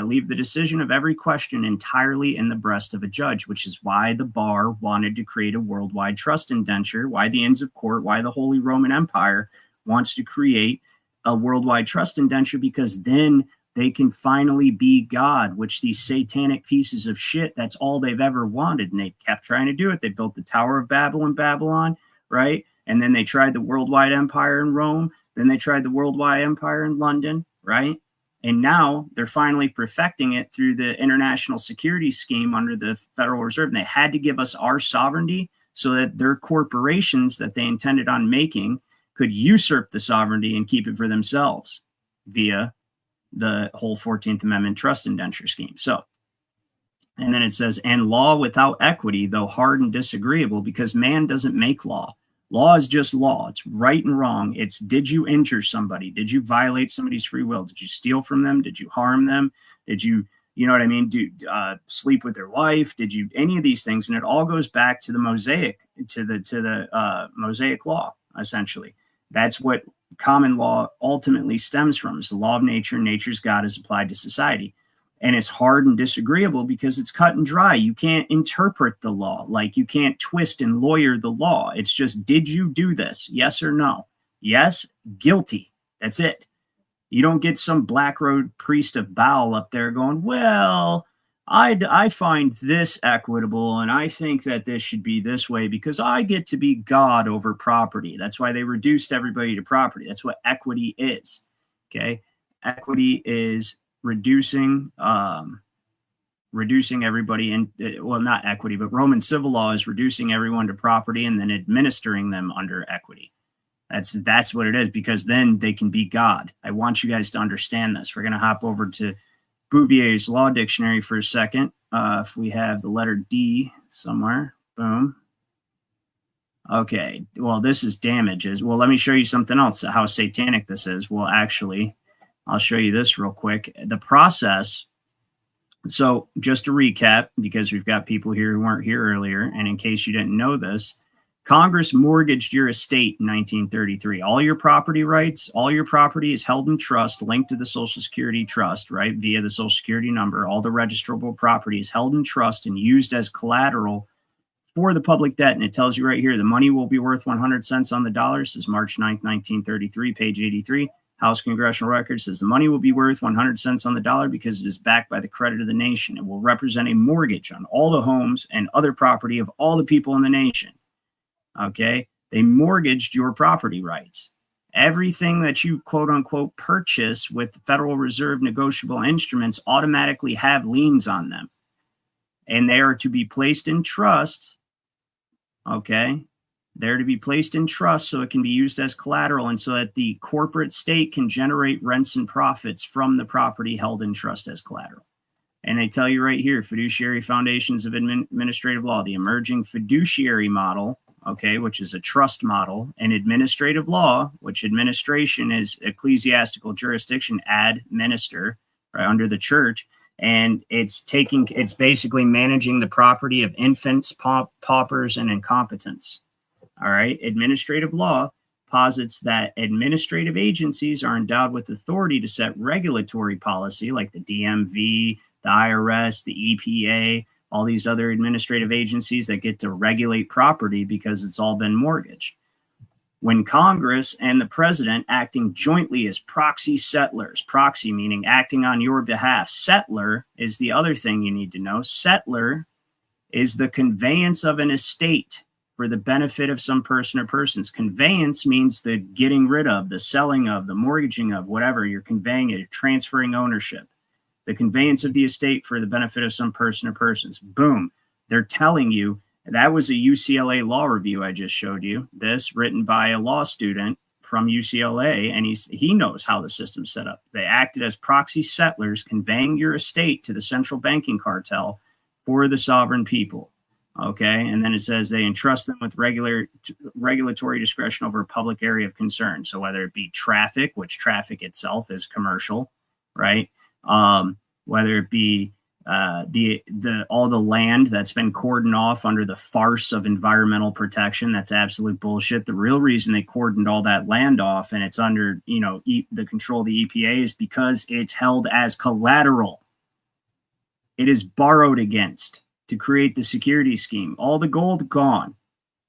leave the decision of every question entirely in the breast of a judge, which is why the bar wanted to create a worldwide trust indenture, why the Inns of Court, why the Holy Roman Empire wants to create a worldwide trust indenture, because then they can finally be God, which these satanic pieces of shit, that's all they've ever wanted. And they kept trying to do it. They built the Tower of Babel in Babylon, right? And then they tried the worldwide empire in Rome. Then they tried the worldwide empire in London, right? And now they're finally perfecting it through the international security scheme under the Federal Reserve. And they had to give us our sovereignty so that their corporations that they intended on making could usurp the sovereignty and keep it for themselves via the whole 14th Amendment trust indenture scheme. So, and then it says, and law without equity, though hard and disagreeable, because man doesn't make law. Law is just law. It's right and wrong. It's, did you injure somebody? Did you violate somebody's free will? Did you steal from them? Did you harm them? Did you, you know what I mean? Sleep with their wife? Did you, any of these things? And it all goes back to the Mosaic, to the Mosaic law, essentially. That's what common law ultimately stems from, is the law of nature. Nature's God is applied to society. And it's hard and disagreeable because it's cut and dry. You can't interpret the law. Like, you can't twist and lawyer the law. It's just, did you do this? Yes or no? Yes, guilty. That's it. You don't get some black road priest of Baal up there going, well, I find this equitable, and I think that this should be this way because I get to be God over property. That's why they reduced everybody to property. That's what equity is. Okay. Equity is reducing everybody in, well, not equity, but Roman civil law is reducing everyone to property and then administering them under equity. That's what it is, because then they can be God. I want you guys to understand this. We're going to hop over to Bouvier's Law Dictionary for a second. If we have the letter D somewhere, boom. Okay, well, this is damages. Well, let me show you something else, how satanic this is. Well, actually, I'll show you this real quick. The process. So just to recap, because we've got people here who weren't here earlier, and in case you didn't know this, Congress mortgaged your estate in 1933. All your property rights, all your property is held in trust, linked to the Social Security trust, right? Via the Social Security number. All the registrable property is held in trust and used as collateral for the public debt. And it tells you right here, the money will be worth 100 cents on the dollar. This is March 9th, 1933, page 83. House Congressional Record says the money will be worth 100 cents on the dollar because it is backed by the credit of the nation. It will represent a mortgage on all the homes and other property of all the people in the nation. Okay, they mortgaged your property rights. Everything that you quote unquote purchase with the Federal Reserve negotiable instruments automatically have liens on them. And they are to be placed in trust. Okay, they're to be placed in trust so it can be used as collateral and so that the corporate state can generate rents and profits from the property held in trust as collateral. And they tell you right here, fiduciary foundations of administrative law, the emerging fiduciary model, okay, which is a trust model, and administrative law, which administration is ecclesiastical jurisdiction, administer, right, under the church. And it's basically managing the property of infants, paupers, and incompetents. All right. Administrative law posits that administrative agencies are endowed with authority to set regulatory policy, like the DMV, the IRS, the EPA, all these other administrative agencies that get to regulate property because it's all been mortgaged. When Congress and the president, acting jointly as proxy settlers, proxy meaning acting on your behalf, settler is the other thing you need to know. Settler is the conveyance of an estate for the benefit of some person or persons. Conveyance means the getting rid of, the selling of, the mortgaging of, whatever. You're conveying it, transferring ownership. The conveyance of the estate for the benefit of some person or persons. Boom. They're telling you, that was a UCLA law review I just showed you. This written by a law student from UCLA, and he knows how the system's set up. They acted as proxy settlers, conveying your estate to the central banking cartel for the sovereign people. Okay, and then it says they entrust them with regulatory discretion over a public area of concern. So whether it be traffic, which traffic itself is commercial, right? Whether it be all the land that's been cordoned off under the farce of environmental protection, that's absolute bullshit. The real reason they cordoned all that land off and it's under, the control of the EPA is because it's held as collateral. It is borrowed against to create the security scheme. All the gold gone,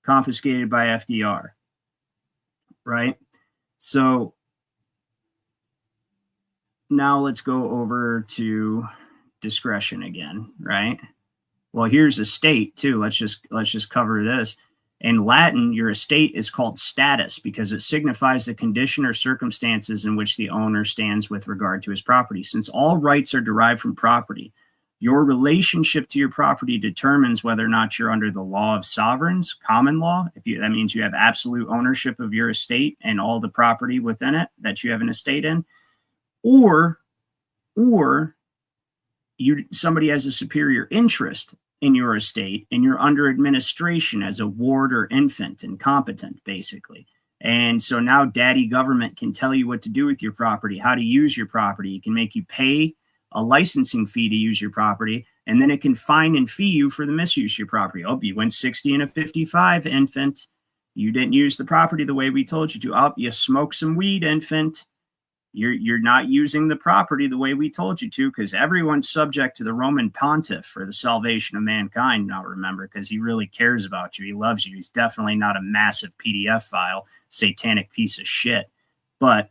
confiscated by FDR, right? So now let's go over to discretion again, right? Well, here's estate too. Let's just cover this. In Latin, your estate is called status because it signifies the condition or circumstances in which the owner stands with regard to his property. Since all rights are derived from property, your relationship to your property determines whether or not you're under the law of sovereigns, common law. That means you have absolute ownership of your estate and all the property within it that you have an estate in, or somebody has a superior interest in your estate and you're under administration as a ward or infant, incompetent, basically. And so now daddy government can tell you what to do with your property, how to use your property. It can make you pay a licensing fee to use your property, and then it can fine and fee you for the misuse of your property. Oh, you went 60 and a 55, infant. You didn't use the property the way we told you to. Oh, you smoked some weed, infant. You're not using the property the way we told you to, because everyone's subject to the Roman pontiff for the salvation of mankind. Now remember, because he really cares about you. He loves you. He's definitely not a massive PDF file, satanic piece of shit. But,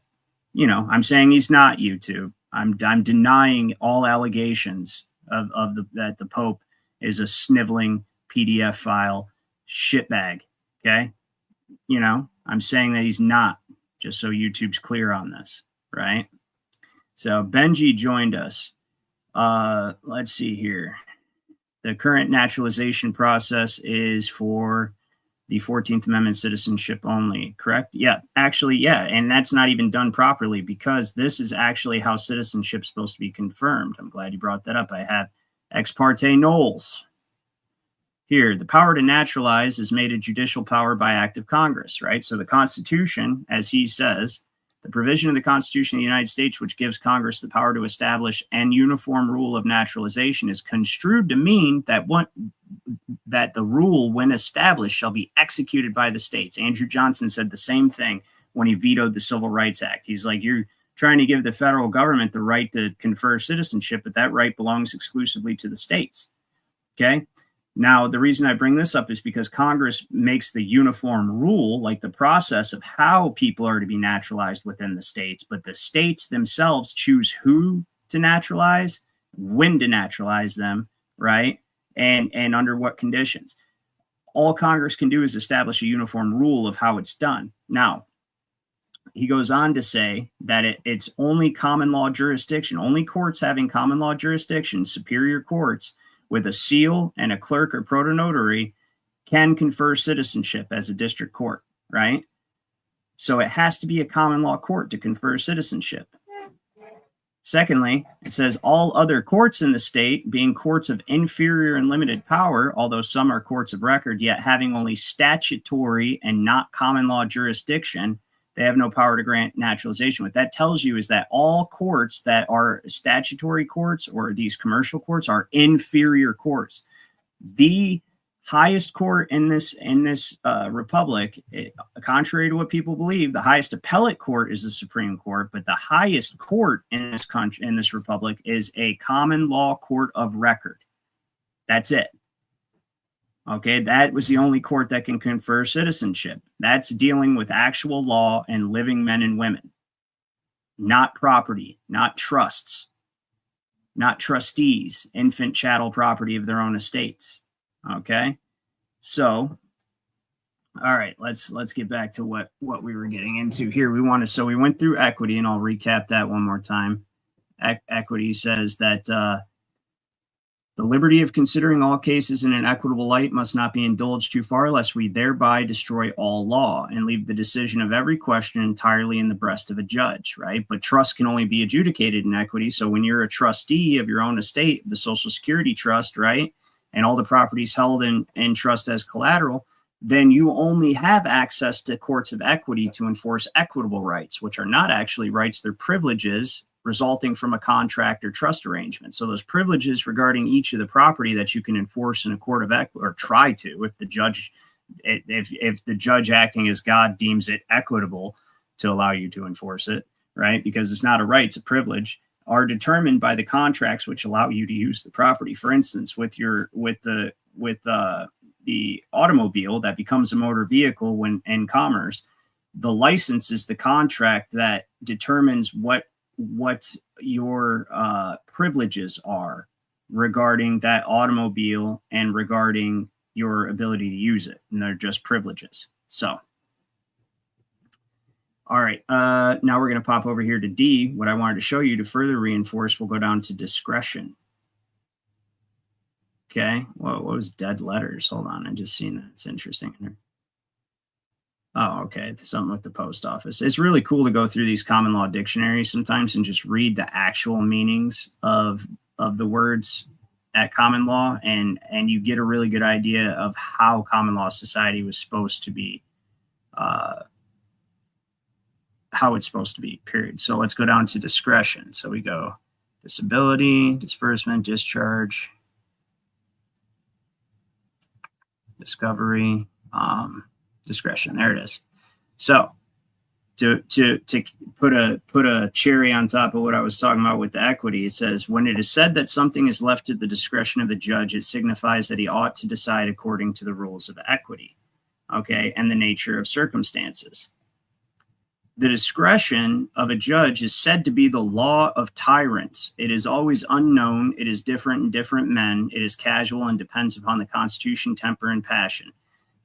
I'm saying he's not, YouTube. I'm denying all allegations that the Pope is a sniveling PDF file shitbag. Okay. I'm saying that he's not, just so YouTube's clear on this. Right. So Benji joined us. Let's see here. The current naturalization process is for the 14th Amendment citizenship only, correct? Yeah, actually, yeah. And that's not even done properly because this is actually how citizenship is supposed to be confirmed. I'm glad you brought that up. I have ex parte nolls. Here, the power to naturalize is made a judicial power by act of Congress, right? So the Constitution, as he says, the provision of the Constitution of the United States, which gives Congress the power to establish an uniform rule of naturalization, is construed to mean that the rule, when established, shall be executed by the states. Andrew Johnson said the same thing when he vetoed the Civil Rights Act. He's like, you're trying to give the federal government the right to confer citizenship, but that right belongs exclusively to the states. Okay. Now, the reason I bring this up is because Congress makes the uniform rule, like the process of how people are to be naturalized within the states, but the states themselves choose who to naturalize, when to naturalize them, right? And under what conditions. All Congress can do is establish a uniform rule of how it's done. Now, he goes on to say that it's only common law jurisdiction, only courts having common law jurisdiction, superior courts, with a seal and a clerk or protonotary can confer citizenship as a district court, right? So it has to be a common law court to confer citizenship. Secondly, it says all other courts in the state, being courts of inferior and limited power, although some are courts of record, yet having only statutory and not common law jurisdiction, they have no power to grant naturalization. What that tells you is that all courts that are statutory courts or these commercial courts are inferior courts. The highest court in this republic, contrary to what people believe, the highest appellate court is the Supreme Court, but the highest court in this country, in this republic, is a common law court of record. That's it. Okay, that was the only court that can confer citizenship. That's dealing with actual law and living men and women, not property, not trusts, not trustees, infant chattel property of their own estates. Okay, so, all right, let's get back to what we were getting into here. We went through equity, and I'll recap that one more time. Equity says that The liberty of considering all cases in an equitable light must not be indulged too far, lest we thereby destroy all law and leave the decision of every question entirely in the breast of a judge, right? But trust can only be adjudicated in equity. So when you're a trustee of your own estate, the Social Security Trust, right, and all the properties held in trust as collateral, then you only have access to courts of equity to enforce equitable rights, which are not actually rights, they're privileges resulting from a contract or trust arrangement. So those privileges regarding each of the property that you can enforce in a court of equity, or try to, if the judge acting as God deems it equitable to allow you to enforce it, right? Because it's not a right, it's a privilege, are determined by the contracts which allow you to use the property. For instance, with the automobile that becomes a motor vehicle when in commerce, the license is the contract that determines what your privileges are regarding that automobile and regarding your ability to use it. And they're just privileges. So, all right. Now we're going to pop over here to D. What I wanted to show you to further reinforce, we'll go down to discretion. Okay. Whoa, what was dead letters? Hold on. I just seen that. It's interesting. Oh, okay. Something with the post office. It's really cool to go through these common law dictionaries sometimes and just read the actual meanings of the words at common law, and you get a really good idea of how common law society was supposed to be, how it's supposed to be, period. So let's go down to discretion. So we go disability, disbursement, discharge, discovery, discretion. There it is. So to put a cherry on top of what I was talking about with the equity, it says, when it is said that something is left to the discretion of the judge, it signifies that he ought to decide according to the rules of equity, okay, and the nature of circumstances. The discretion of a judge is said to be the law of tyrants. It is always unknown. It is different in different men. It is casual and depends upon the constitution, temper, and passion.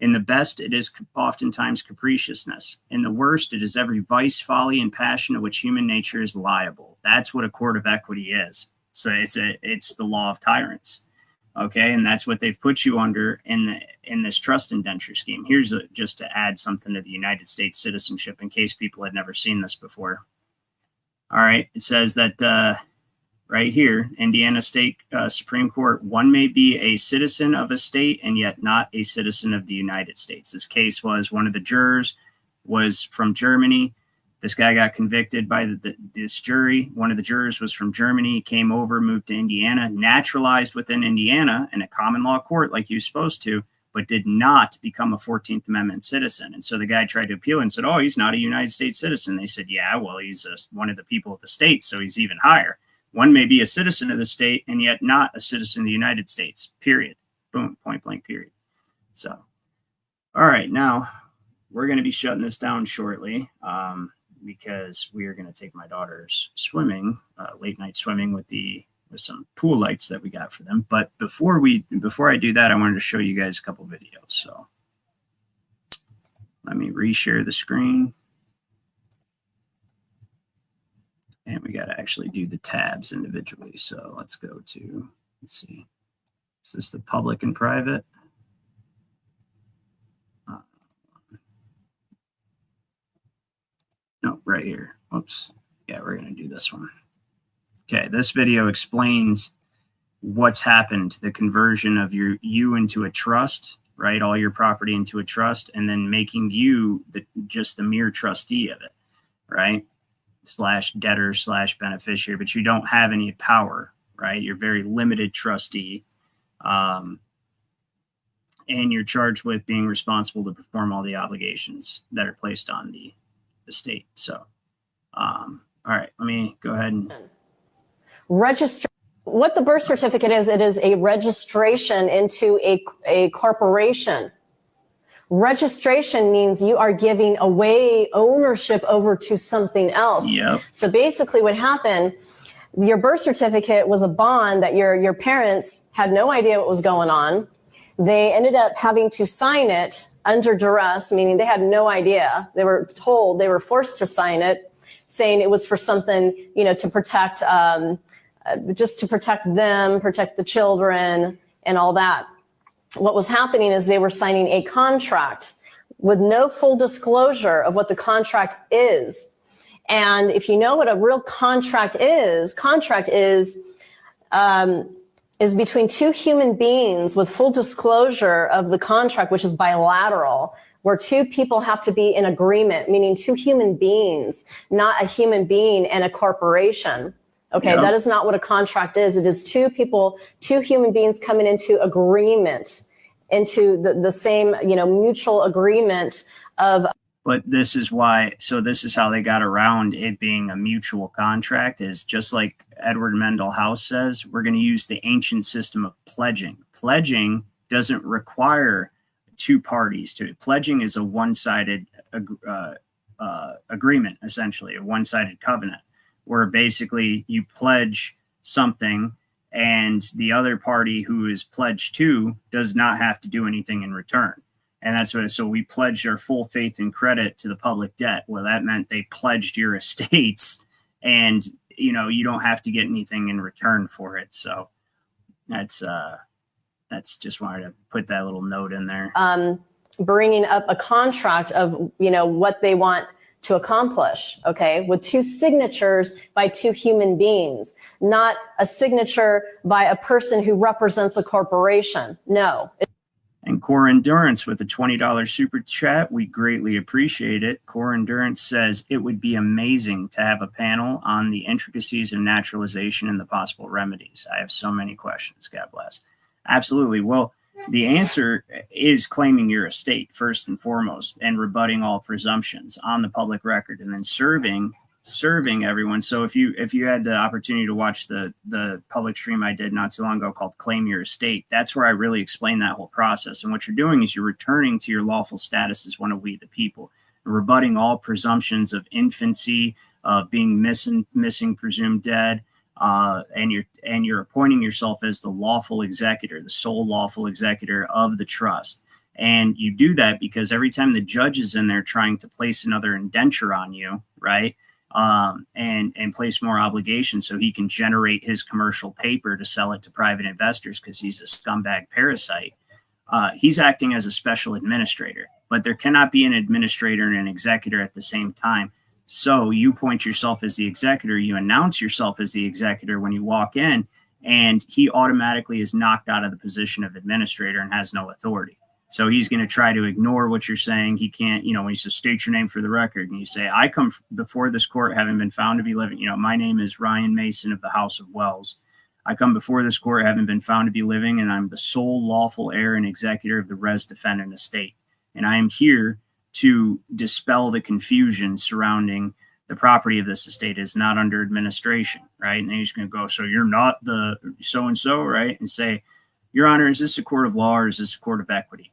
In the best, it is oftentimes capriciousness. In the worst, it is every vice, folly, and passion of which human nature is liable. That's what a court of equity is. So it's the law of tyrants. Okay, and that's what they've put you under in this trust indenture scheme. Here's just to add something to the United States citizenship in case people had never seen this before. All right, it says that right here, Indiana State Supreme Court, one may be a citizen of a state and yet not a citizen of the United States. This case was one of the jurors was from Germany. This guy got convicted by this jury. One of the jurors was from Germany, came over, moved to Indiana, naturalized within Indiana in a common law court like you're supposed to, but did not become a 14th Amendment citizen. And so the guy tried to appeal and said, oh, he's not a United States citizen. They said, yeah, well, he's one of the people of the state, so he's even higher. One may be a citizen of the state and yet not a citizen of the United States, period. Boom, point blank, period. So, all right, now we're going to be shutting this down shortly because we are going to take my daughters swimming, late night swimming with some pool lights that we got for them. But before I do that, I wanted to show you guys a couple videos. So let me reshare the screen. And we got to actually do the tabs individually. So let's go to, let's see. Is this the public and private? No, right here. Whoops. Yeah, we're going to do this one. Okay, this video explains what's happened, the conversion of you into a trust, right? All your property into a trust, and then making you just the mere trustee of it, right? / debtor / beneficiary, but you don't have any power, right? You're very limited trustee. And you're charged with being responsible to perform all the obligations that are placed on the estate. So, all right, let me go ahead and register. What the birth certificate is, it is a registration into a corporation. Registration means you are giving away ownership over to something else. Yep. So basically what happened, your birth certificate was a bond that your parents had no idea what was going on. They ended up having to sign it under duress, meaning they had no idea. They were told, they were forced to sign it, saying it was for something, to protect just to protect them, protect the children, and all that. What was happening is they were signing a contract with no full disclosure of what the contract is. And if you know what a real contract is between two human beings with full disclosure of the contract, which is bilateral, where two people have to be in agreement, meaning two human beings, not a human being and a corporation. Okay, Yep. That is not what a contract is. It is two people, two human beings coming into agreement, into the same, mutual agreement of. But this is why, so this is how they got around it being a mutual contract, is just like Edward Mendel House says, we're going to use the ancient system of pledging. Pledging doesn't require two parties to it. Pledging is a one-sided agreement, essentially, a one-sided covenant, where basically you pledge something and the other party who is pledged to does not have to do anything in return. And that's what, so we pledged our full faith and credit to the public debt. Well, that meant they pledged your estates and, you don't have to get anything in return for it. So that's just wanted to put that little note in there. Bringing up a contract of, what they want to accomplish, okay, with two signatures by two human beings, not a signature by a person who represents a corporation. No. And Core Endurance with a $20 super chat. We greatly appreciate it. Core Endurance says it would be amazing to have a panel on the intricacies of naturalization and the possible remedies. I have so many questions. God bless. Absolutely. Well, the answer is claiming your estate first and foremost, and rebutting all presumptions on the public record, and then serving everyone. So if you had the opportunity to watch the public stream I did not too long ago called Claim Your Estate, that's where I really explain that whole process. And what you're doing is you're returning to your lawful status as one of we the people, rebutting all presumptions of infancy, being missing, presumed dead, and you're appointing yourself as the lawful executor, the sole lawful executor of the trust. And you do that because every time the judge is in there trying to place another indenture on you, right, and place more obligations so he can generate his commercial paper to sell it to private investors because he's a scumbag parasite, he's acting as a special administrator. But there cannot be an administrator and an executor at the same time. So you point yourself as the executor, you announce yourself as the executor when you walk in, and he automatically is knocked out of the position of administrator and has no authority. So he's going to try to ignore what you're saying. He can't, when he says state your name for the record, and you say, I come before this court having been found to be living, my name is Ryan Mason of the House of Wells. I come before this court having been found to be living, and I'm the sole lawful heir and executor of the res defendant estate. And I am here to dispel the confusion surrounding the property of this estate is not under administration, right? And then he's going to go, so you're not the so-and-so, right? And say, Your Honor, is this a court of law or is this a court of equity?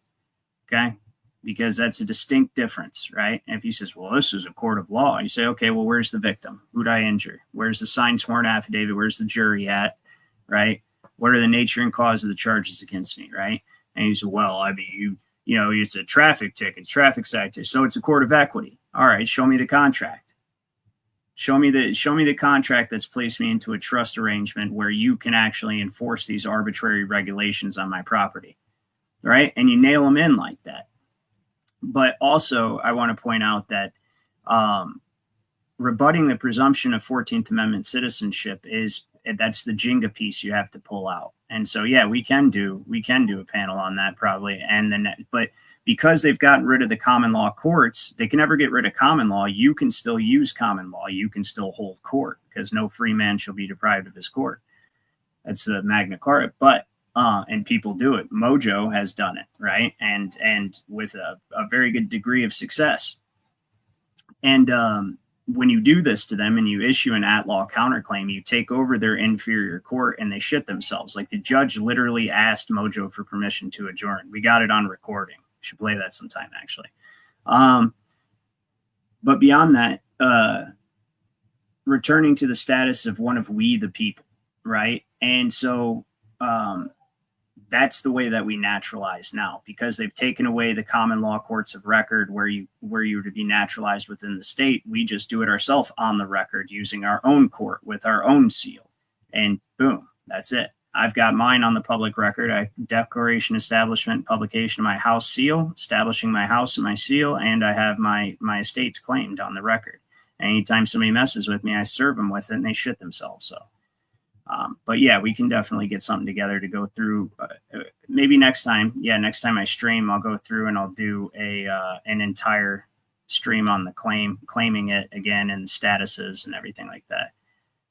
Okay? Because that's a distinct difference, right? And if he says, well, this is a court of law, you say, okay, well, where's the victim? Who'd I injure? Where's the signed sworn affidavit? Where's the jury at, right? What are the nature and cause of the charges against me, right? And he said, well, I mean, it's a traffic ticket, traffic citation. So it's a court of equity. All right, show me the contract. Show me the contract that's placed me into a trust arrangement where you can actually enforce these arbitrary regulations on my property, right? And you nail them in like that. But also, I want to point out that rebutting the presumption of 14th Amendment citizenship that's the Jenga piece you have to pull out. And so, yeah, we can do a panel on that probably. But because they've gotten rid of the common law courts, they can never get rid of common law. You can still use common law. You can still hold court because no free man shall be deprived of his court. That's the Magna Carta. But and people do it. Mojo has done it, right? And with a very good degree of success. And when you do this to them and you issue an at-law counterclaim, you take over their inferior court and they shit themselves. Like the judge literally asked Mojo for permission to adjourn. We got it on recording. Should play that sometime, actually. But beyond that, returning to the status of one of we the people, right? And so that's the way that we naturalize now, because they've taken away the common law courts of record where you were to be naturalized within the state. We just do it ourselves on the record using our own court with our own seal. and boom, that's it. I've got mine on the public record. Declaration, establishment, publication of my house seal, establishing my house and my seal, and I have my estates claimed on the record. Anytime somebody messes with me, I serve them with it, and they shit themselves. So, but yeah, we can definitely get something together to go through. Maybe next time. Yeah, next time I stream, I'll go through and I'll do an entire stream on the claiming it again, and statuses and everything like that.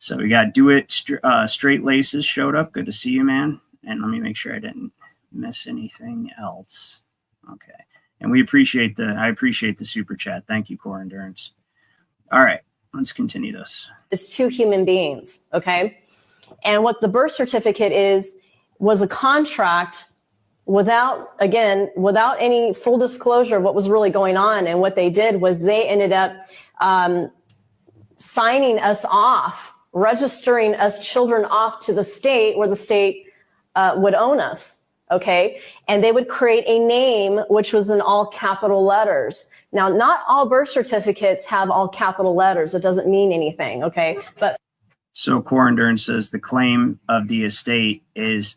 So we got Do It Straight Laces showed up. Good to see you, man. And let me make sure I didn't miss anything else. Okay. And I appreciate the super chat. Thank you, Core Endurance. All right, let's continue this. It's two human beings, okay? And what the birth certificate was a contract without any full disclosure of what was really going on. And what they did was they ended up signing us off, registering us children off to the state where the state would own us, okay? And they would create a name which was in all capital letters. Now, not all birth certificates have all capital letters. It doesn't mean anything, okay? But so Core Endurance says the claim of the estate is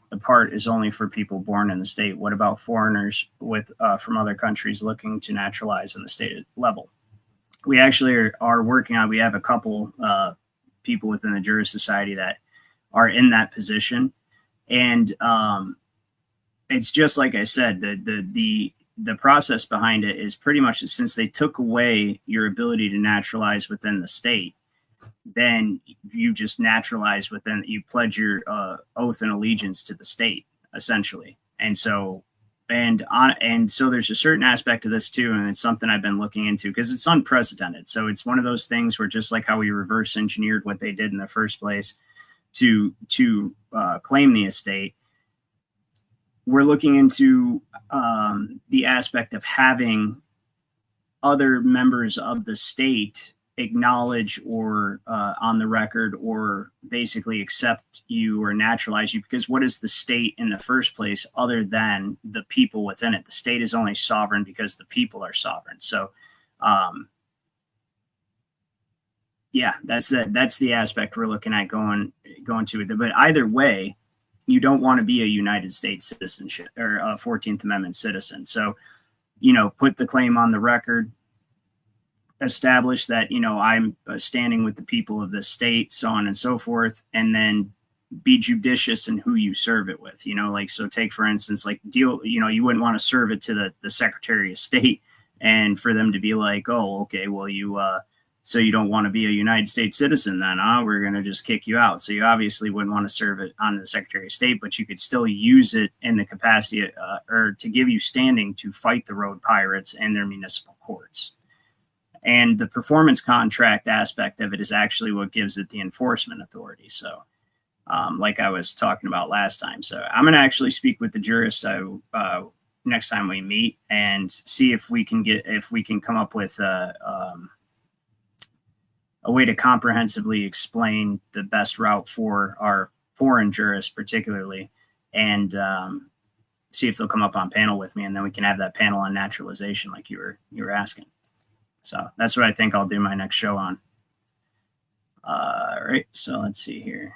only for people born in the state. What about foreigners from other countries looking to naturalize in the state level? We actually are working on. We have a couple people within the Jurist Society that are in that position, and it's just like I said. The process behind it is pretty much since they took away your ability to naturalize within the state, then you just naturalize you pledge your oath and allegiance to the state, essentially. And so there's a certain aspect of this too, and it's something I've been looking into because it's unprecedented. So it's one of those things where just like how we reverse engineered what they did in the first place to claim the estate, we're looking into the aspect of having other members of the state acknowledge or on the record or basically accept you or naturalize you, because what is the state in the first place other than the people within it? The state is only sovereign because the people are sovereign. So yeah, that's the aspect we're looking at going to. But either way, you don't want to be a United States citizenship or a 14th Amendment citizen. So, put the claim on the record, establish that, I'm standing with the people of the state, so on and so forth, and then be judicious in who you serve it with, so take, for instance, you wouldn't want to serve it to the Secretary of State and for them to be like, oh, okay, well, so you don't want to be a United States citizen then, we're going to just kick you out. So you obviously wouldn't want to serve it on the Secretary of State, but you could still use it in the capacity or to give you standing to fight the road pirates in their municipal courts. And the performance contract aspect of it is actually what gives it the enforcement authority. So like I was talking about last time. So I'm going to actually speak with the jurists next time we meet and see if we can come up with a way to comprehensively explain the best route for our foreign jurists particularly, and see if they'll come up on panel with me, and then we can have that panel on naturalization like you were asking. So that's what I think I'll do my next show on. All right, so let's see here.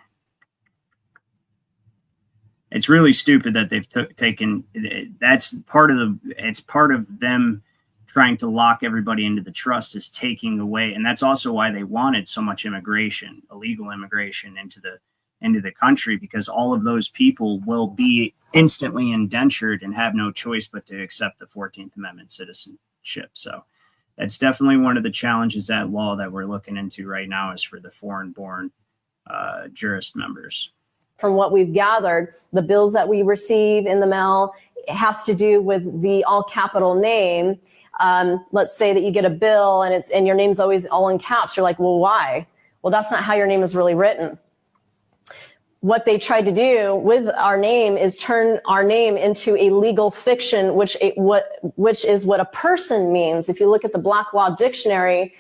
It's really stupid that they've taken. It's part of them trying to lock everybody into the trust is taking away, and that's also why they wanted so much immigration, illegal immigration into the country, because all of those people will be instantly indentured and have no choice but to accept the 14th Amendment citizenship. So that's definitely one of the challenges that law that we're looking into right now is for the foreign-born jurist members. From what we've gathered, the bills that we receive in the mail has to do with the all capital name. Let's say that you get a bill and your name's always all in caps. You're like, well, why? Well, that's not how your name is really written. What they tried to do with our name is turn our name into a legal fiction, which is what a person means. If you look at the Black Law Dictionary.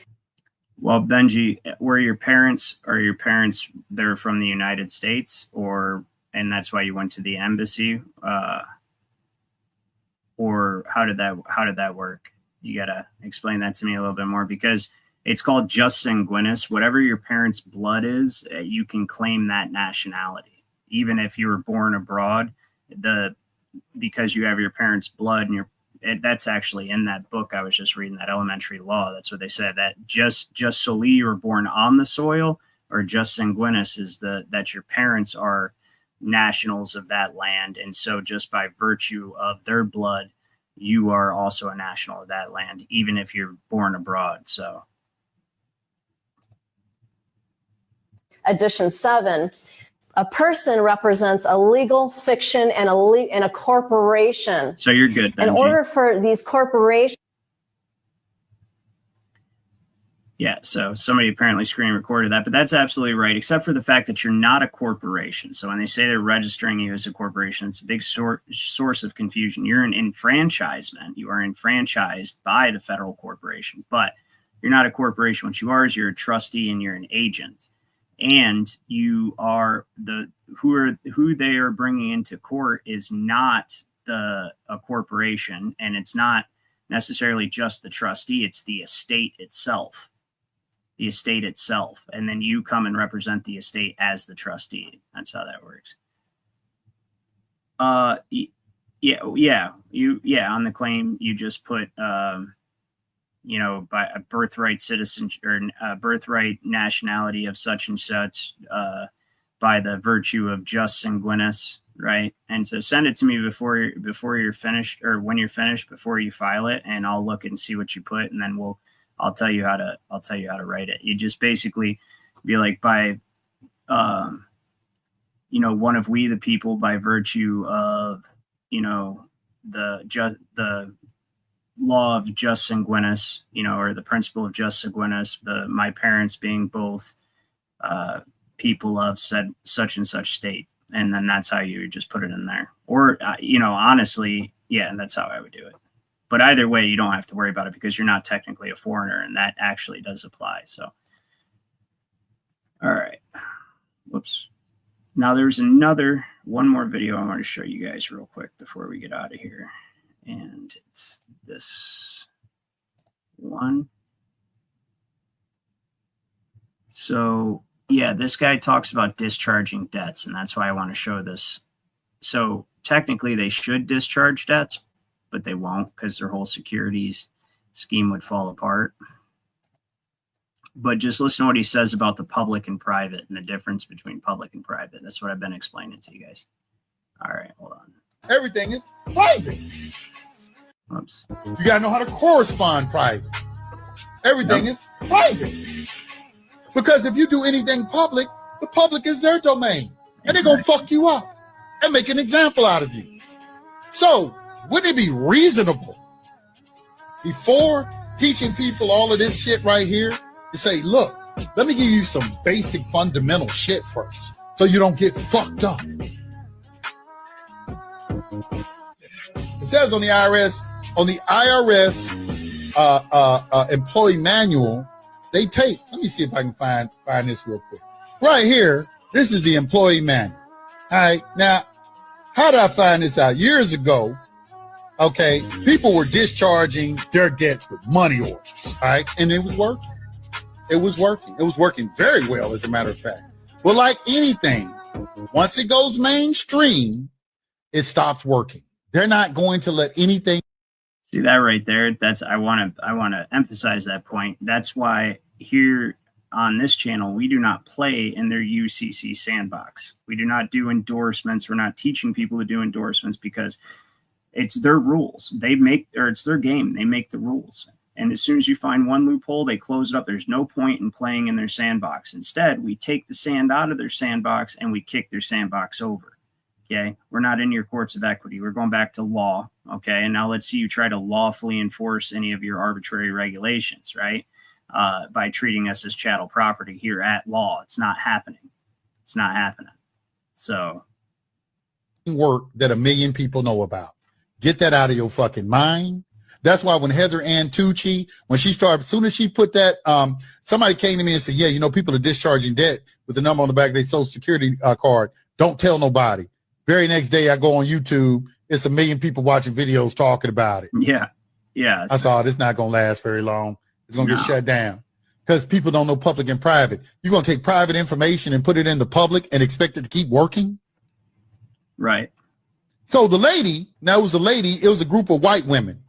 Well, Benji, are your parents, they're from the United States, and that's why you went to the embassy? Or how did that work? You got to explain that to me a little bit more, because It's called jus sanguinis. Whatever your parents' blood is, you can claim that nationality, even if you were born abroad. Because you have your parents' blood, and that's actually in that book I was just reading, that elementary law. That's what they said, that just soli, you were born on the soil, or jus sanguinis is that your parents are nationals of that land, and so just by virtue of their blood, you are also a national of that land, even if you're born abroad. So. Edition 7, a person represents a legal fiction and a corporation. So you're good, Benji. In order for these corporations. Yeah, so somebody apparently screen recorded that, but that's absolutely right, except for the fact that you're not a corporation. So when they say they're registering you as a corporation, it's a big source of confusion. You're an enfranchisement. You are enfranchised by the federal corporation, but you're not a corporation. What you are is you're a trustee and you're an agent. And you are who they are bringing into court is not a corporation, and it's not necessarily just the trustee, it's the estate itself. The estate itself, and then you come and represent the estate as the trustee. That's how that works. On the claim you just put by a birthright citizen or birthright nationality of such and such by the virtue of jus sanguinis, right? And so send it to me before you're finished, or when you're finished, before you file it, and I'll look and see what you put, and then I'll tell you how to write it. You just basically be like, by one of we the people, by virtue of the law of jus sanguinis, or the principle of jus sanguinis, my parents being both people of said such and such state, and then that's how you just put it in there. Or honestly, yeah, that's how I would do it. But either way, you don't have to worry about it because you're not technically a foreigner, and that actually does apply. So, all right. Whoops. Now there's one more video I want to show you guys real quick before we get out of here. And it's this one. So, yeah, this guy talks about discharging debts, and that's why I want to show this. So technically they should discharge debts, but they won't, because their whole securities scheme would fall apart. But just listen to what he says about the public and private and the difference between public and private. That's what I've been explaining to you guys. All right, hold on. Everything is private. Oops. You got to know how to correspond private. Everything is private. Because if you do anything public, the public is their domain. And they're going to fuck you up and make an example out of you. So, wouldn't it be reasonable before teaching people all of this shit right here to say, look, let me give you some basic fundamental shit first so you don't get fucked up. It says on the IRS employee manual, they take, let me see if I can find this real quick. Right here, this is the employee manual. All right, now, how did I find this out? Years ago, okay, people were discharging their debts with money orders, all right? And it was working. It was working. It was working very well, as a matter of fact. But like anything, once it goes mainstream, it stops working. They're not going to let anything. See that right there? I want to emphasize that point. That's why here on this channel, we do not play in their UCC sandbox. We do not do endorsements. We're not teaching people to do endorsements because it's their rules. It's their game. They make the rules. And as soon as you find one loophole, they close it up. There's no point in playing in their sandbox. Instead, we take the sand out of their sandbox and we kick their sandbox over. Okay. We're not in your courts of equity. We're going back to law. Okay. And now let's see you try to lawfully enforce any of your arbitrary regulations, right? By treating us as chattel property here at law. It's not happening. It's not happening. So. Work that a million people know about. Get that out of your fucking mind. That's why when Heather Ann Tucci, when she started, as soon as she put that, somebody came to me and said, yeah, people are discharging debt with the number on the back of their social security card. Don't tell nobody. Very next day I go on YouTube. It's a million people watching videos talking about it. Yeah. Yeah. I saw it's not going to last very long. It's going to get shut down. because people don't know public and private. You're going to take private information and put it in the public and expect it to keep working? Right. So the lady, now it was a lady, it was a group of white women.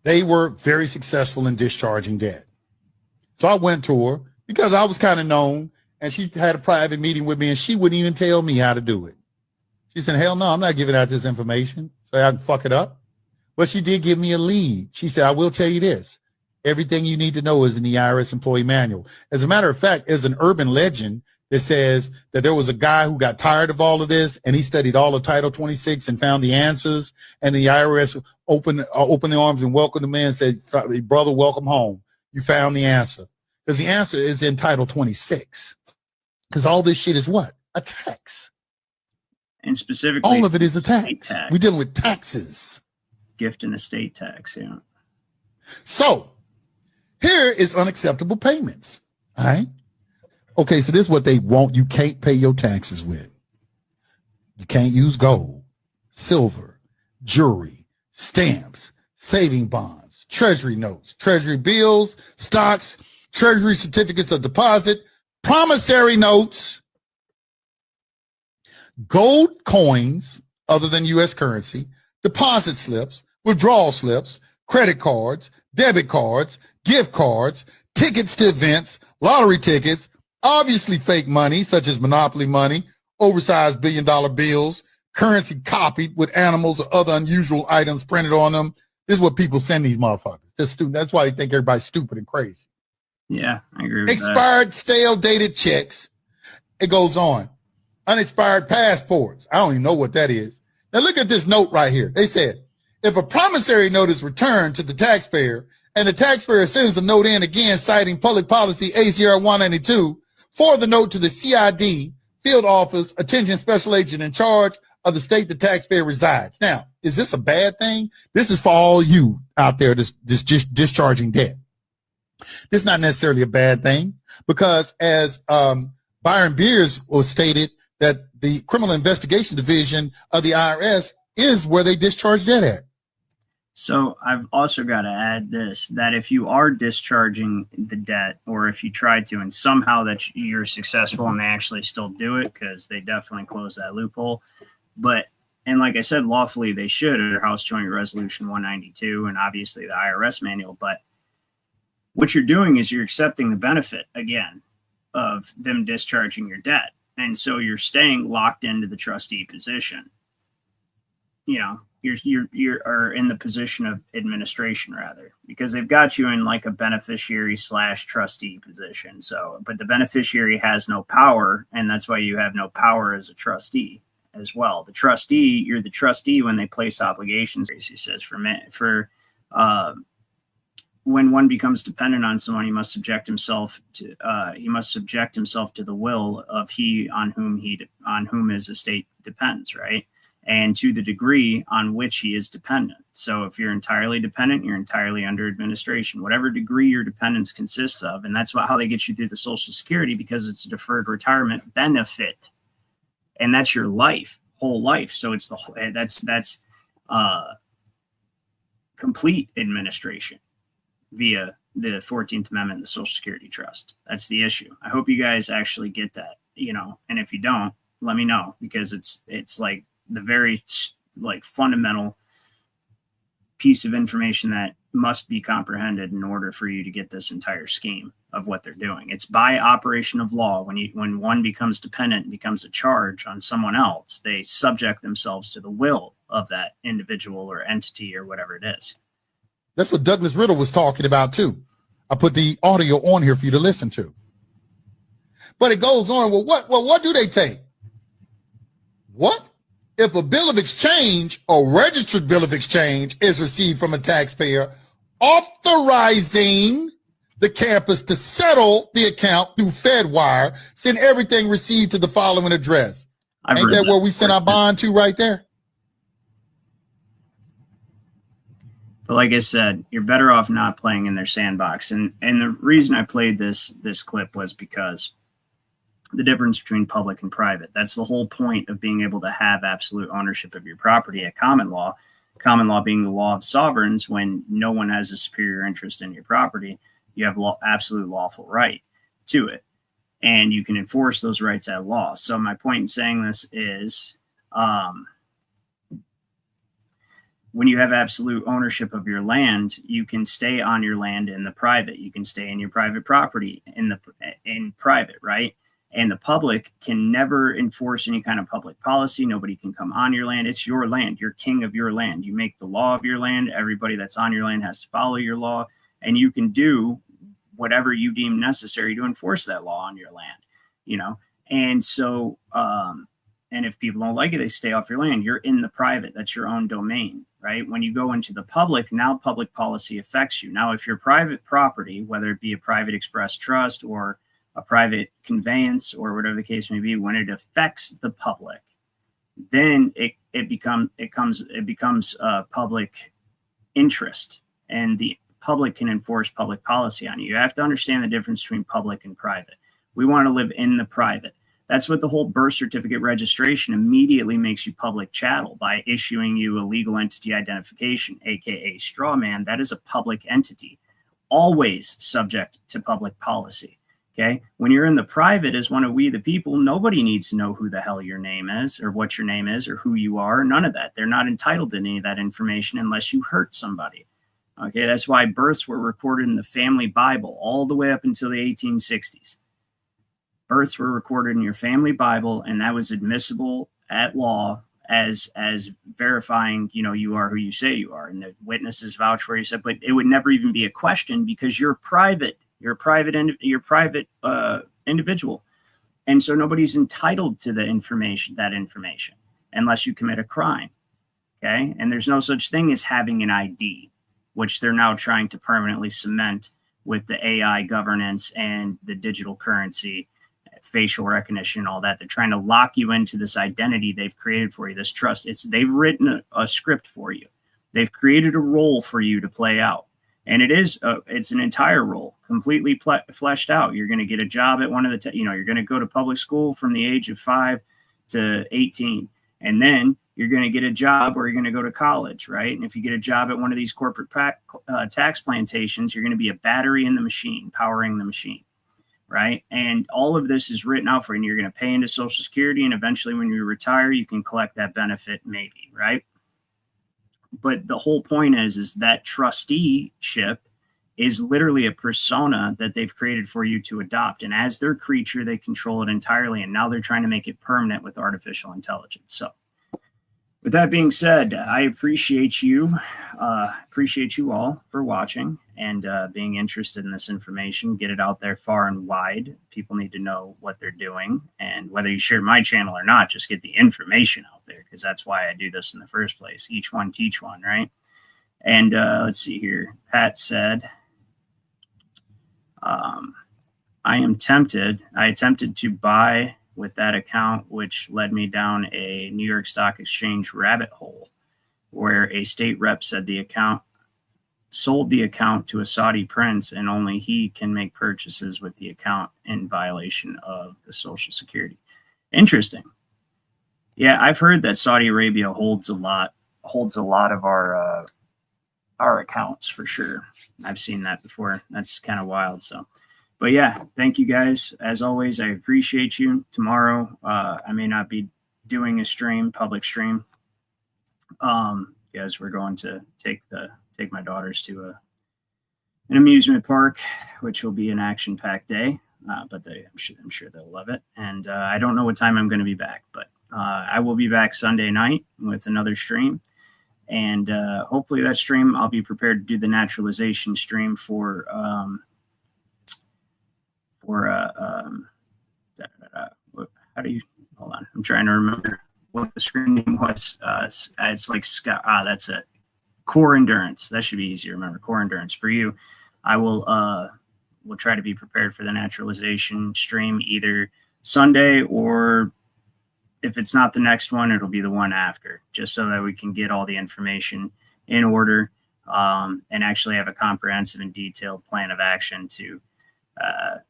They were very successful in discharging debt. So I went to her because I was kind of known, and she had a private meeting with me, and she wouldn't even tell me how to do it. She said, hell no, I'm not giving out this information so I can fuck it up. But she did give me a lead. She said, I will tell you this. Everything you need to know is in the IRS employee manual. As a matter of fact, there's an urban legend that says that there was a guy who got tired of all of this, and he studied all of Title 26 and found the answers, and the IRS opened their arms and welcomed him in and said, brother, welcome home. You found the answer. Because the answer is in Title 26. Because all this shit is what? A tax. And specifically, all of it is a tax. We're dealing with taxes. Gift and estate tax, yeah. So here is unacceptable payments. All right. Okay, so this is what they want. You can't pay your taxes with. You can't use gold, silver, jewelry, stamps, saving bonds, treasury notes, treasury bills, stocks, treasury certificates of deposit, promissory notes, gold coins other than U.S. currency, deposit slips, withdrawal slips, credit cards, debit cards, gift cards, tickets to events, lottery tickets, obviously fake money such as monopoly money, oversized billion-dollar bills, currency copied with animals or other unusual items printed on them. This is what people send these motherfuckers. That's why they think everybody's stupid and crazy. Yeah, I agree with Expired, stale, dated checks. It goes on. Unexpired passports. I don't even know what that is. Now look at this note right here. They said, if a promissory note is returned to the taxpayer and the taxpayer sends the note in again citing public policy ACR 192 for the note to the CID, field office, attention special agent in charge of the state the taxpayer resides. Now, is this a bad thing? This is for all you out there this discharging debt. This is not necessarily a bad thing because as Byron Beers was stated that the criminal investigation division of the IRS is where they discharge debt at. So I've also got to add this, that if you are discharging the debt, or if you try to, and somehow that you're successful and they actually still do it, because they definitely close that loophole. But, and like I said, lawfully they should under House Joint Resolution 192 and obviously the IRS manual. But what you're doing is you're accepting the benefit, again, of them discharging your debt. And so you're staying locked into the trustee position. You know, you're in the position of administration rather, because they've got you in like a beneficiary / trustee position. So, but the beneficiary has no power, and that's why you have no power as a trustee as well. The trustee, you're the trustee when they place obligations. He says when one becomes dependent on someone, he must subject himself to the will of he on whom his estate depends, right? And to the degree on which he is dependent. So if you're entirely dependent, you're entirely under administration, whatever degree your dependence consists of. And that's how they get you through the Social Security, because it's a deferred retirement benefit. And that's your whole life. So it's that's complete administration via the 14th Amendment and the Social Security Trust. That's the issue. I hope you guys actually get that, and if you don't, let me know, because it's like the very like fundamental piece of information that must be comprehended in order for you to get this entire scheme of what they're doing. It's by operation of law. When one becomes dependent and becomes a charge on someone else, they subject themselves to the will of that individual or entity or whatever it is. That's what Douglas Riddle was talking about too. I put the audio on here for you to listen to. But it goes on. Well, what do they take? What? If a bill of exchange or registered bill of exchange is received from a taxpayer authorizing the campus to settle the account through FedWire, send everything received to the following address. Ain't that where we send our bond to right there? But like I said, you're better off not playing in their sandbox. And the reason I played this clip was because the difference between public and private. That's the whole point of being able to have absolute ownership of your property at common law being the law of sovereigns when no one has a superior interest in your property. You have absolute lawful right to it, and you can enforce those rights at law. So my point in saying this is, when you have absolute ownership of your land, you can stay on your land in the private. You can stay in your private property in private, right? And the public can never enforce any kind of public policy. Nobody can come on your land. It's your land. You're king of your land. You make the law of your land. Everybody that's on your land has to follow your law, and you can do whatever you deem necessary to enforce that law on your land, you know? And so, and if people don't like it, they stay off your land. You're in the private. That's your own domain, right? When you go into the public, now public policy affects you. Now, if your private property, whether it be a private express trust or a private conveyance or whatever the case may be, when it affects the public, then it becomes public interest, and the public can enforce public policy on you. You have to understand the difference between public and private. We want to live in the private. That's what the whole birth certificate registration immediately makes you public chattel by issuing you a legal entity identification, aka straw man. That is a public entity, always subject to public policy. Okay. When you're in the private as one of we the people, nobody needs to know who the hell your name is or what your name is or who you are. None of that. They're not entitled to any of that information unless you hurt somebody. Okay. That's why births were recorded in the family Bible all the way up until the 1860s. Births were recorded in your family Bible, and that was admissible at law as verifying, you know, you are who you say you are, and the witnesses vouch for you. Said, but it would never even be a question because you're private. You're a private individual, and so nobody's entitled to that information, unless you commit a crime. Okay, and there's no such thing as having an ID, which they're now trying to permanently cement with the AI governance and the digital currency, facial recognition, all that. They're trying to lock you into this identity they've created for you, this trust. They've written a script for you. They've created a role for you to play out. And it's an entire role, completely fleshed out. You're going to get a job at one of the, you're going to go to public school from the age of 5 to 18. And then you're going to get a job or you're going to go to college, right? And if you get a job at one of these corporate tax plantations, you're going to be a battery in the machine, powering the machine. Right. And all of this is written out for you, and you're going to pay into Social Security. And eventually when you retire, you can collect that benefit, maybe. Right. But the whole point is that trusteeship is literally a persona that they've created for you to adopt. And as their creature, they control it entirely. And now they're trying to make it permanent with artificial intelligence. So with that being said, I appreciate you all for watching and being interested in this information. Get it out there far and wide. People need to know what they're doing, and whether you share my channel or not, just get the information out there, because that's why I do this in the first place. Each one teach one, right? And let's see here. Pat said, I attempted to buy with that account, which led me down a New York Stock Exchange rabbit hole, where a state rep said the account sold the account to a Saudi prince, and only he can make purchases with the account in violation of the Social Security. Interesting. Yeah, I've heard that Saudi Arabia holds a lot of our accounts for sure. I've seen that before. That's kind of wild. So, but yeah, thank you guys. As always, I appreciate you. Tomorrow, I may not be doing a public stream, because we're going to take my daughters to an amusement park, which will be an action-packed day. But I'm sure they'll love it. And I don't know what time I'm going to be back, but I will be back Sunday night with another stream. And hopefully that stream, I'll be prepared to do the naturalization stream for how do you, hold on, I'm trying to remember what the screen name was. It's like Scott. That's it. Core endurance. That should be easy to remember. Core endurance. For you, I will try to be prepared for the naturalization stream either Sunday, or if it's not the next one, it'll be the one after, just so that we can get all the information in order, and actually have a comprehensive and detailed plan of action to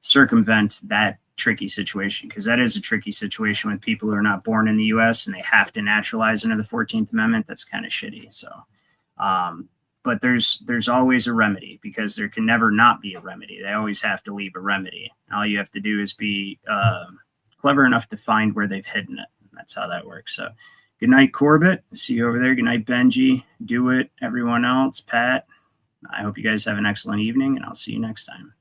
circumvent that tricky situation, because that is a tricky situation with people who are not born in the U.S. and they have to naturalize under the 14th Amendment. That's kind of shitty. So but there's always a remedy, because there can never not be a remedy. They always have to leave a remedy. All you have to do is be clever enough to find where they've hidden it. That's how that works. So good night, Corbett. See you over there. Good night, Benji. Do it. Everyone else, Pat. I hope you guys have an excellent evening, and I'll see you next time.